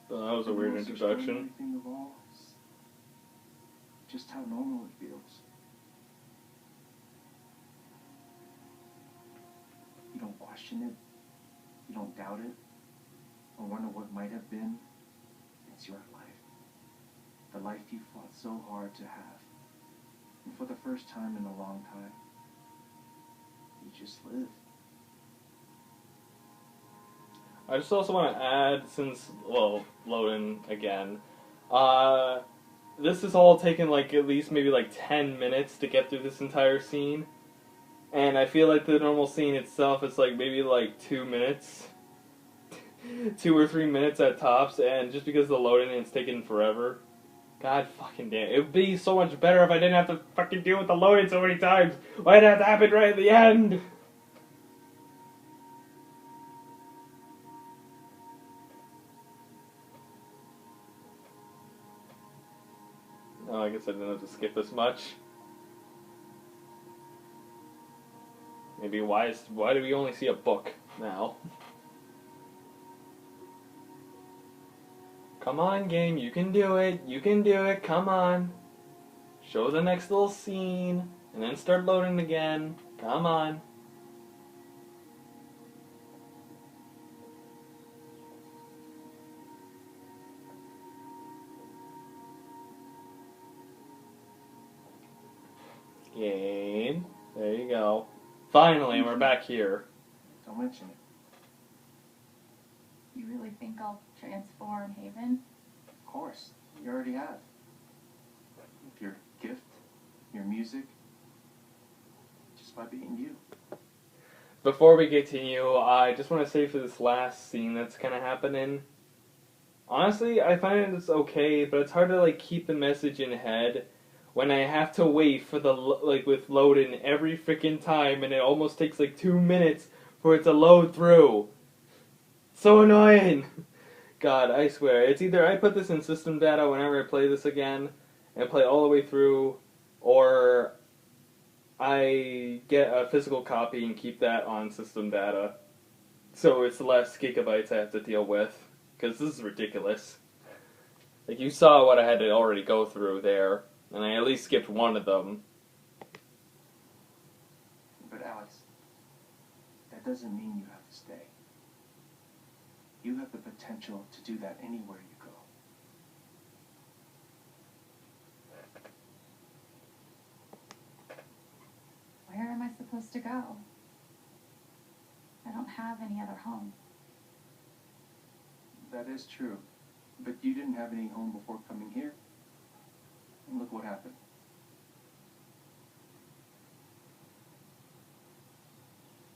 So that was a weird introduction. Thing of all is just how normal it feels. You don't question it. You don't doubt it. Or wonder what might have been. It's your life. The life you fought so hard to have. And for the first time in a long time, you just live. I just also want to add, since, well, loading again, this is all taken, like, at least maybe, like, 10 minutes to get through this entire scene. And I feel like the normal scene itself is, like, maybe, like, 2 minutes. 2 or 3 minutes at tops, and just because the loading, it's taken forever. God fucking damn. It would be so much better if I didn't have to fucking deal with the loading so many times. Why'd it have to happen right at the end? Oh, I guess I didn't have to skip this much. Maybe why do we only see a book now? Come on, game, you can do it. You can do it. Come on. Show the next little scene, and then start loading again. Come on. Game. There you go. Finally, we're back here. Don't mention it. You really think I'll transform Haven? Of course. You already have. With your gift, your music, just by being you. Before we continue, I just want to say for this last scene that's kind of happening, honestly, I find it's okay, but it's hard to, like, keep the message in head when I have to wait for the, like, with loading every freaking time, and it almost takes like 2 minutes for it to load through. So annoying! God, I swear. It's either I put this in system data whenever I play this again, and play all the way through, or I get a physical copy and keep that on system data. So it's less gigabytes I have to deal with. Because this is ridiculous. Like, you saw what I had to already go through there, and I at least skipped one of them. But Alex, that doesn't mean you have to stay. You have the potential to do that anywhere you go. Where am I supposed to go? I don't have any other home. That is true. But you didn't have any home before coming here. And look what happened.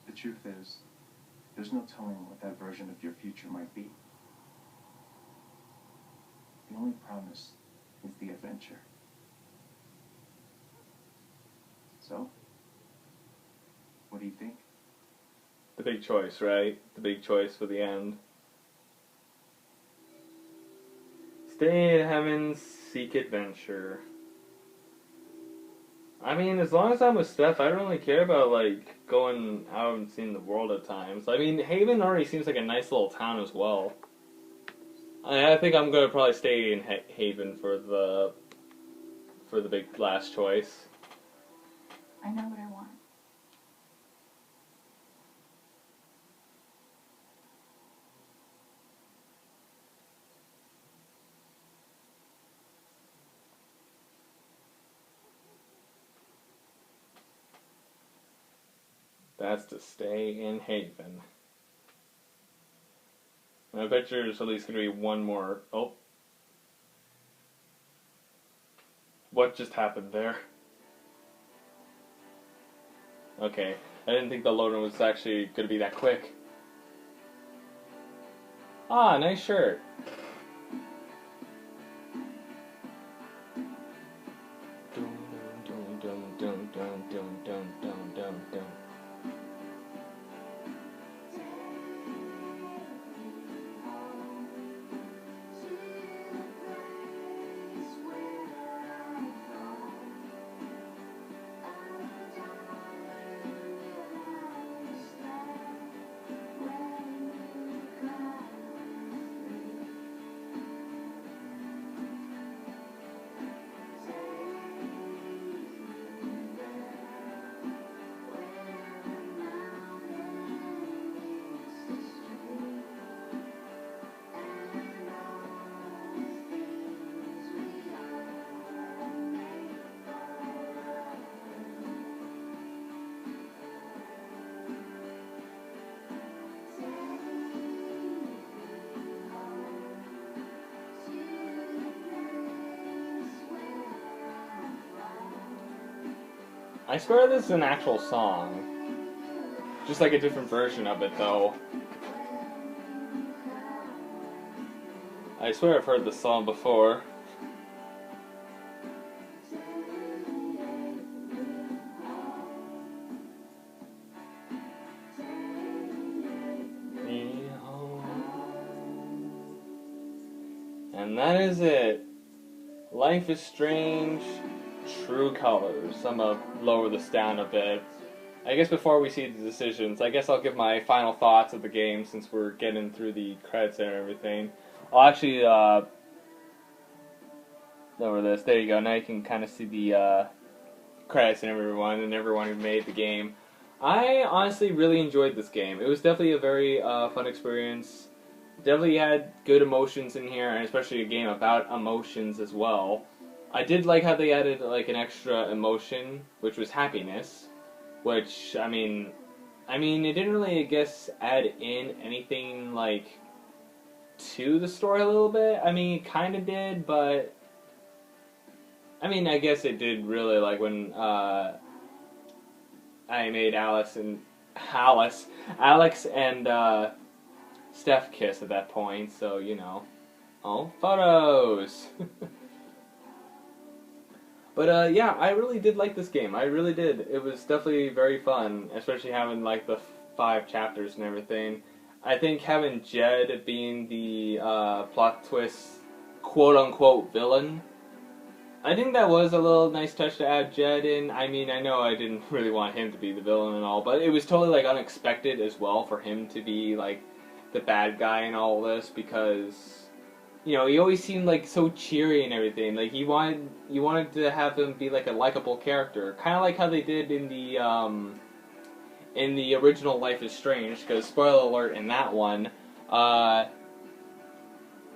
The truth is, there's no telling what that version of your future might be. The only promise is the adventure. So, what do you think? The big choice, right? The big choice for the end. Stay in heaven, seek adventure. I mean, as long as I'm with Steph, I don't really care about, like, going out and seeing the world at times. I mean, Haven already seems like a nice little town as well. I think I'm gonna probably stay in Haven for the big last choice. I know what I want. That's to stay in Haven. I bet there's at least going to be one more. Oh. What just happened there? Okay. I didn't think the loading was actually going to be that quick. Ah, nice shirt. I swear this is an actual song. Just like a different version of it, though. I swear I've heard this song before. And that is it. Life is Strange, True Colors. I'm gonna lower this down a bit. I guess before we see the decisions, I guess I'll give my final thoughts of the game since we're getting through the credits and everything. I'll actually lower this. There you go. Now you can kind of see the credits and everyone who made the game. I honestly really enjoyed this game. It was definitely a very fun experience. Definitely had good emotions in here, and especially a game about emotions as well. I did like how they added like an extra emotion, which was happiness. Which I mean, it didn't really, I guess, add in anything like to the story a little bit. I mean, it kind of did, but I mean, I guess it did really, like when I made Alex and Steph kiss at that point, so, you know. Oh, photos! But yeah, I really did like this game. I really did. It was definitely very fun, especially having like the 5 chapters and everything. I think having Jed being the plot twist, quote unquote villain. I think that was a little nice touch to add Jed in. I mean, I know I didn't really want him to be the villain and all, but it was totally like unexpected as well for him to be like the bad guy in all this because he always seemed like so cheery and everything. Like you wanted to have him be like a likable character, kind of like how they did in the original Life is Strange. Because spoiler alert, in that one,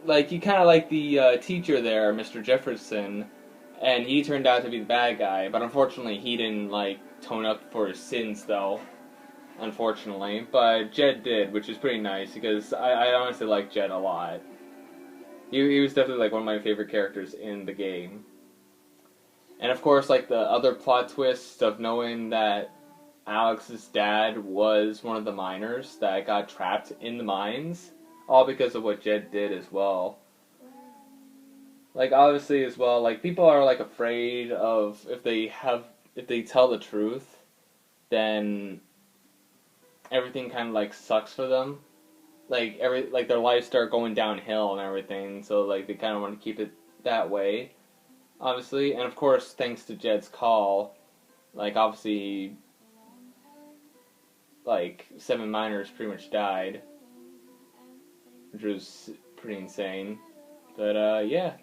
like you kind of like the teacher there, Mr. Jefferson, and he turned out to be the bad guy. But unfortunately, he didn't like tone up for his sins though. Unfortunately, but Jed did, which is pretty nice because I honestly like Jed a lot. He was definitely like one of my favorite characters in the game. And of course, like the other plot twist of knowing that Alex's dad was one of the miners that got trapped in the mines, all because of what Jed did as well. Like obviously as well, like people are like afraid of if they tell the truth, then everything kind of like sucks for them. Like their lives start going downhill and everything, so like they kind of want to keep it that way, obviously. And of course, thanks to Jed's call, like obviously, like 7 miners pretty much died, which was pretty insane. But yeah,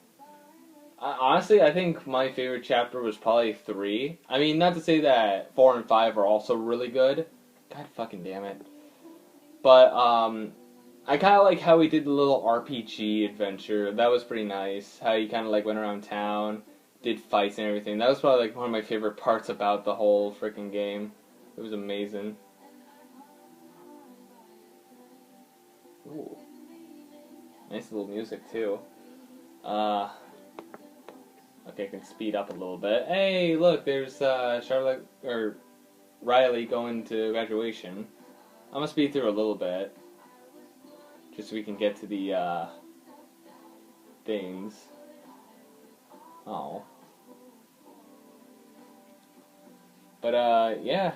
honestly, I think my favorite chapter was probably 3. I mean, not to say that 4 and 5 are also really good. God fucking damn it. But I kind of like how he did the little RPG adventure. That was pretty nice. How he kind of like went around town, did fights and everything. That was probably like one of my favorite parts about the whole freaking game. It was amazing. Ooh, nice little music too. Okay, I can speed up a little bit. Hey, look, there's Charlotte or Riley going to graduation. I'm gonna speed through a little bit. Just so we can get to the, things. Oh. But, yeah.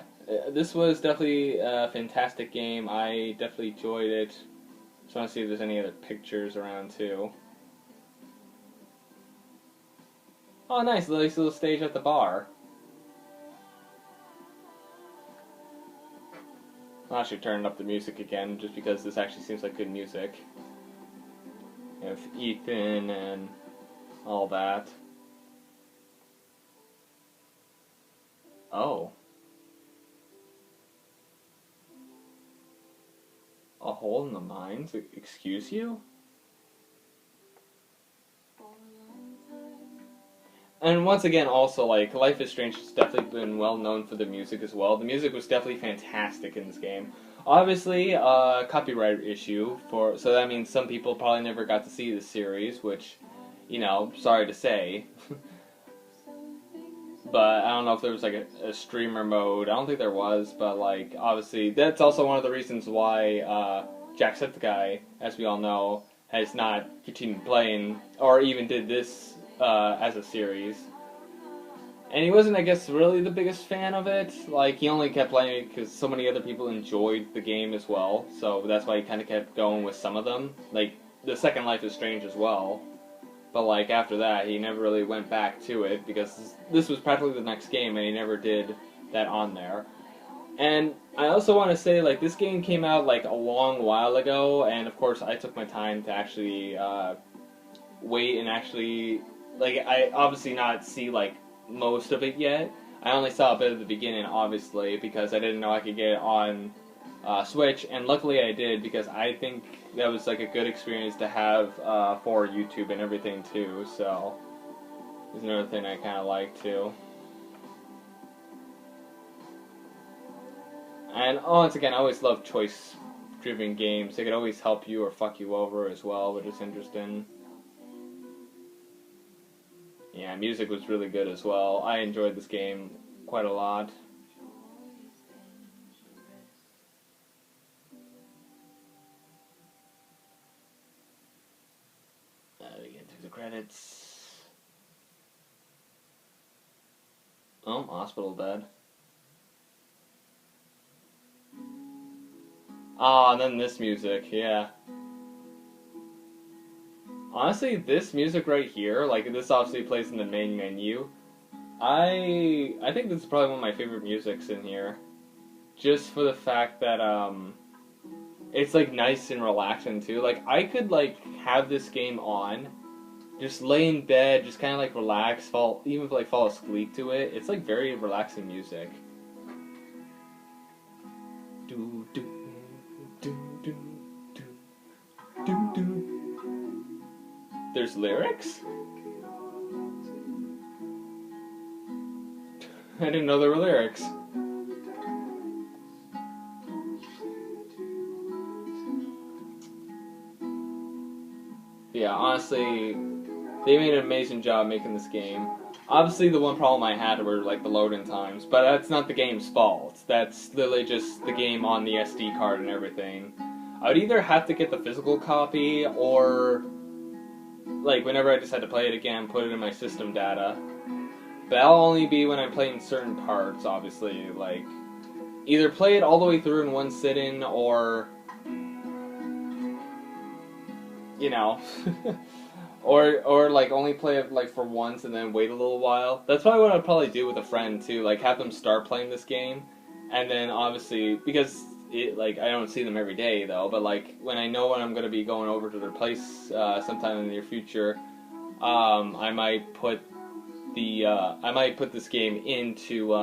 This was definitely a fantastic game. I definitely enjoyed it. Just want to see if there's any other pictures around, too. Oh, nice. Nice little stage at the bar. I'll actually turn up the music again, just because this actually seems like good music. With Ethan and all that. Oh. A hole in the mines? Excuse you? And once again, also, like, Life is Strange has definitely been well known for the music as well. The music was definitely fantastic in this game. Obviously, copyright issue, so that means some people probably never got to see the series, which, sorry to say. But I don't know if there was, like, a streamer mode. I don't think there was, but, like, obviously, that's also one of the reasons why Jacksepticeye, as we all know, has not continued playing, or even did this as a series. And he wasn't, I guess, really the biggest fan of it. Like, he only kept playing it because so many other people enjoyed the game as well. So that's why he kind of kept going with some of them. Like, the second Life is Strange as well. But, like, after that, he never really went back to it because this was practically the next game and he never did that on there. And I also want to say, like, this game came out, like, a long while ago. And, of course, I took my time to actually wait and actually... Like, I obviously not see, like, most of it yet. I only saw a bit of the beginning, obviously, because I didn't know I could get it on Switch, and luckily I did, because I think that was, like, a good experience to have for YouTube and everything, too, so... There's another thing I kind of like, too. And, once again, I always love choice-driven games. They could always help you or fuck you over as well, which is interesting. Yeah, music was really good as well. I enjoyed this game quite a lot. We get through the credits. Oh, hospital bed. Ah, and then this music, yeah. Honestly, this music right here, like, this obviously plays in the main menu. I think this is probably one of my favorite musics in here. Just for the fact that, it's, like, nice and relaxing, too. Like, I could, like, have this game on, just lay in bed, just kind of, like, relax, even, like, fall asleep to it. It's, like, very relaxing music. Do, do, do, do, do, do, do. There's lyrics? I didn't know there were lyrics. Yeah, honestly, they made an amazing job making this game. Obviously, the one problem I had were, like, the loading times, but that's not the game's fault. That's literally just the game on the SD card and everything. I would either have to get the physical copy, or, like, whenever I decide to play it again, put it in my system data. But that'll only be when I'm playing certain parts, obviously. Like, either play it all the way through in one sitting, or, you know, or like only play it like for once and then wait a little while. That's probably what I'd probably do with a friend too. Like, have them start playing this game, and then obviously, because like, I don't see them every day though, but like when I know when I'm gonna be going over to their place sometime in the near future, I might put this game into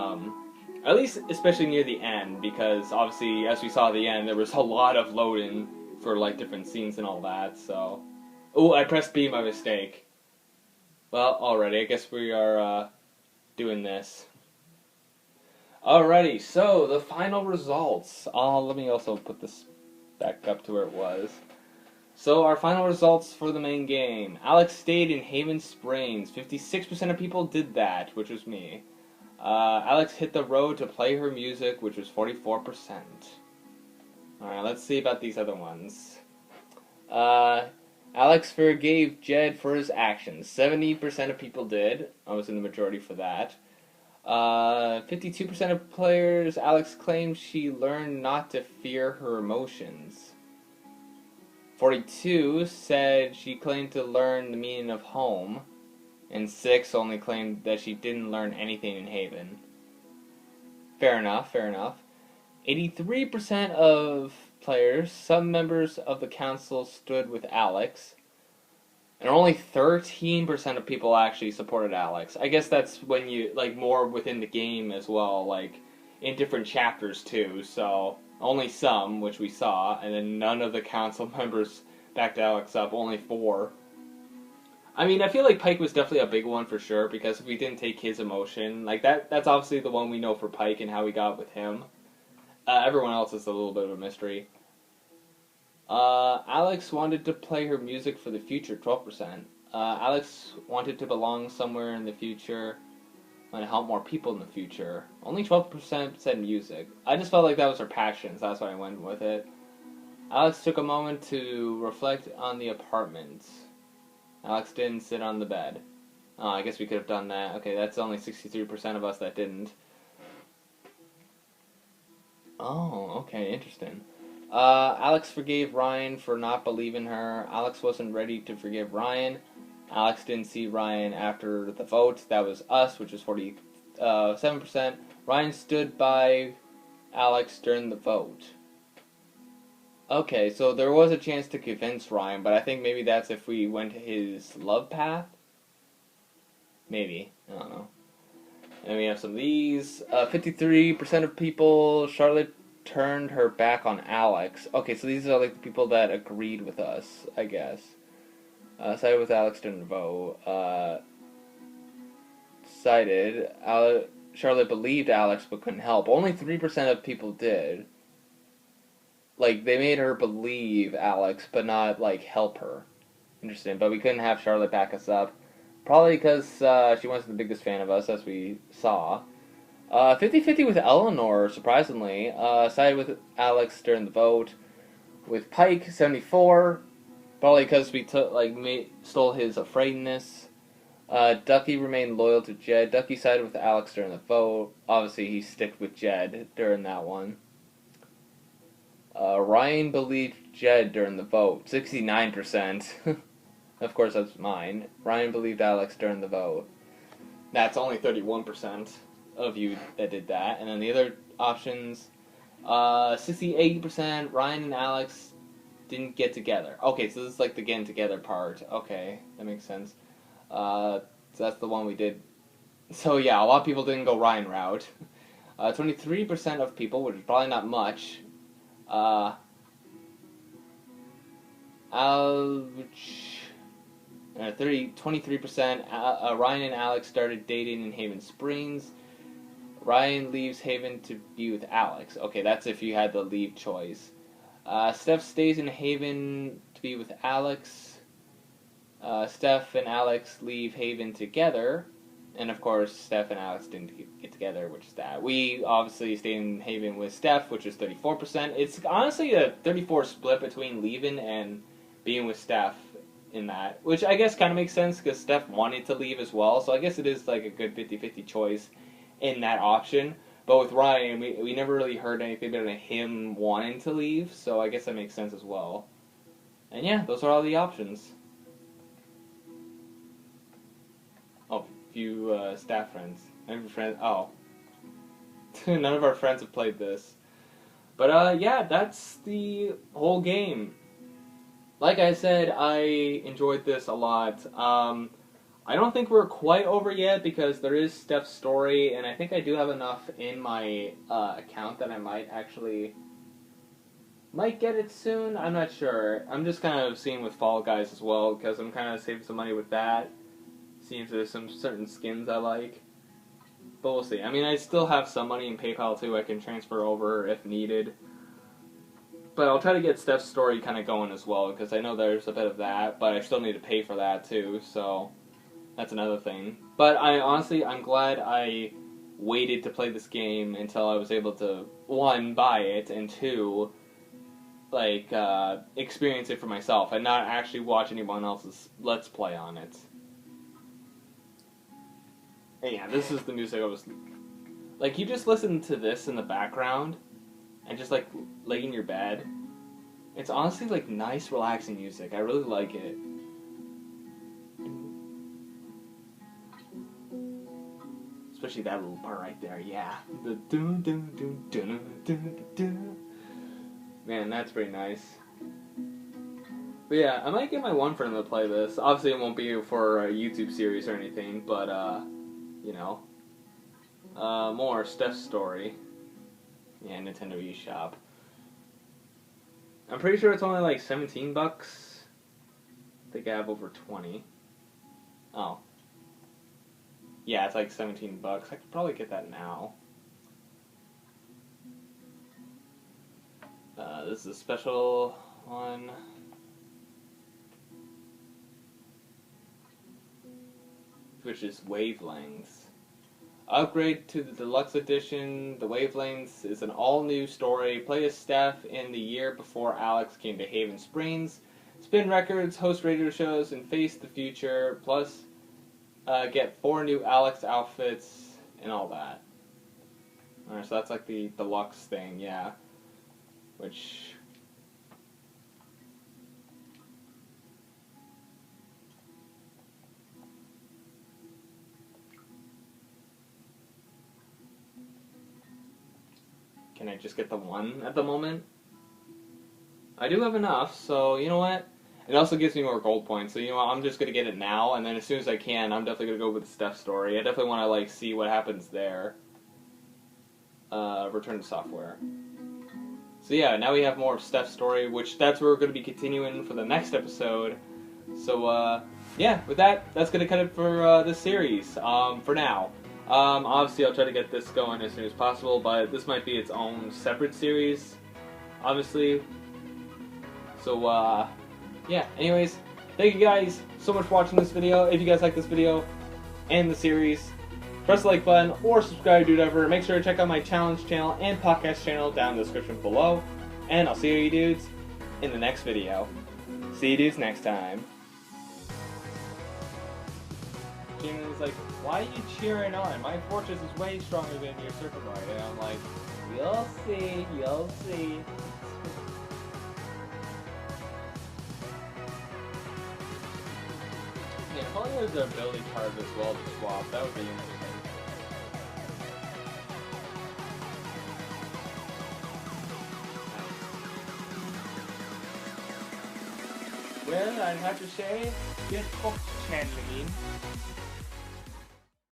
at least especially near the end, because obviously, as we saw at the end, there was a lot of loading for like different scenes and all that. So, oh, I pressed B by mistake. Well, alrighty, I guess we are doing this. Alrighty, so the final results. Let me also put this back up to where it was. So our final results for the main game. Alex stayed in Haven Springs. 56% of people did that, which was me. Alex hit the road to play her music, which was 44%. Alright, let's see about these other ones. Alex forgave Jed for his actions. 70% of people did. I was in the majority for that. 52% of players, Alex claimed she learned not to fear her emotions. 42 said she claimed to learn the meaning of home. And 6 only claimed that she didn't learn anything in Haven. Fair enough, fair enough. 83% of players, some members of the council stood with Alex. And only 13% of people actually supported Alex. I guess that's when you, like, more within the game as well, like, in different chapters too, so only some, which we saw, and then none of the council members backed Alex up, only 4. I mean, I feel like Pike was definitely a big one for sure, because if we didn't take his emotion, like, that's obviously the one we know for Pike and how we got with him. Everyone else is a little bit of a mystery. Alex wanted to play her music for the future, 12%. Alex wanted to belong somewhere in the future and help more people in the future. Only 12% said music. I just felt like that was her passion, so that's why I went with it. Alex took a moment to reflect on the apartment. Alex didn't sit on the bed. Oh, I guess we could have done that. Okay, that's only 63% of us that didn't. Oh, okay, interesting. Alex forgave Ryan for not believing her. Alex wasn't ready to forgive Ryan. Alex didn't see Ryan after the vote. That was us, which was 47%. Ryan stood by Alex during the vote. Okay, so there was a chance to convince Ryan, but I think maybe that's if we went his love path? Maybe. I don't know. And we have some of these. 53% of people, Charlotte turned her back on Alex. Okay, so these are like the people that agreed with us, I guess. Sided with Alex during the vote. Charlotte believed Alex but couldn't help. Only 3% of people did. Like, they made her believe Alex, but not, like, help her. Interesting, but we couldn't have Charlotte back us up. Probably because she wasn't the biggest fan of us, as we saw. 50-50 with Eleanor, surprisingly. Sided with Alex during the vote. With Pike, 74. Probably because we stole his afraidness. Ducky remained loyal to Jed. Ducky sided with Alex during the vote. Obviously, he sticked with Jed during that one. Ryan believed Jed during the vote. 69%. Of course, that's mine. Ryan believed Alex during the vote. That's only 31% of you that did that. And then the other options, 68%, Ryan and Alex didn't get together. Okay, so this is like the getting together part. Okay, that makes sense. So that's the one we did. So yeah, a lot of people didn't go Ryan route. 23% of people, which is probably not much. 23%. Ryan and Alex started dating in Haven Springs. Ryan leaves Haven to be with Alex. Okay, that's if you had the leave choice. Steph stays in Haven to be with Alex. Steph and Alex leave Haven together. And of course, Steph and Alex didn't get together, which is that. We obviously stayed in Haven with Steph, which is 34%. It's honestly a 34 split between leaving and being with Steph in that. Which I guess kind of makes sense because Steph wanted to leave as well. So I guess it is like a good 50-50 choice in that option. But with Ryan, we never really heard anything about him wanting to leave. So I guess that makes sense as well. And yeah, those are all the options. Oh, few staff friends. Oh. None of our friends have played this. But yeah, that's the whole game. Like I said, I enjoyed this a lot. I don't think we're quite over yet because there is Steph's story, and I think I do have enough in my account that I might get it soon. I'm not sure. I'm just kind of seeing with Fall Guys as well because I'm kind of saving some money with that. Seeing if there's some certain skins I like. But we'll see. I mean, I still have some money in PayPal too I can transfer over if needed. But I'll try to get Steph's story kind of going as well because I know there's a bit of that, but I still need to pay for that too, so that's another thing. But I'm glad I waited to play this game until I was able to, one, buy it, and two, experience it for myself and not actually watch anyone else's Let's Play on it. And yeah, this is the music I was... Like, you just listen to this in the background and just, lay in your bed. It's honestly, nice, relaxing music. I really like it. Especially that little part right there, yeah. The dun dun dun dun dun dun. Man, that's pretty nice. But yeah, I might get my one friend to play this. Obviously, it won't be for a YouTube series or anything, but, you know. More Steph's story. Yeah, Nintendo eShop. I'm pretty sure it's only $17. I think I have over 20. Oh. Yeah, it's $17. I could probably get that now. This is a special one. Which is Wavelengths. Upgrade to the deluxe edition. The Wavelengths is an all-new story. Play as Steph in the year before Alex came to Haven Springs. Spin records, host radio shows, and face the future. Plus, get 4 new Alex outfits and all that. Alright, so that's the deluxe thing, yeah. Which... Can I just get the one at the moment? I do have enough, so you know what? It also gives me more gold points, so you know what? I'm just going to get it now, and then as soon as I can, I'm definitely going to go with the Steph story. I definitely want to, see what happens there. Return to software. So yeah, now we have more of Steph's story, which that's where we're going to be continuing for the next episode. So, yeah, with that, that's going to cut it for this series, for now. Obviously I'll try to get this going as soon as possible, but this might be its own separate series, obviously. So, yeah, anyways, thank you guys so much for watching this video. If you guys like this video and the series, press the like button or subscribe, do whatever. Make sure to check out my challenge channel and podcast channel down in the description below. And I'll see you dudes in the next video. See you dudes next time. came in and was like, why are you cheering on? My fortress is way stronger than your Circumoid. And I'm like, you'll see, you'll see. Yeah, if only there's an ability card as well to swap, that would be interesting. Well, I'd have to say, get hooked, channeling.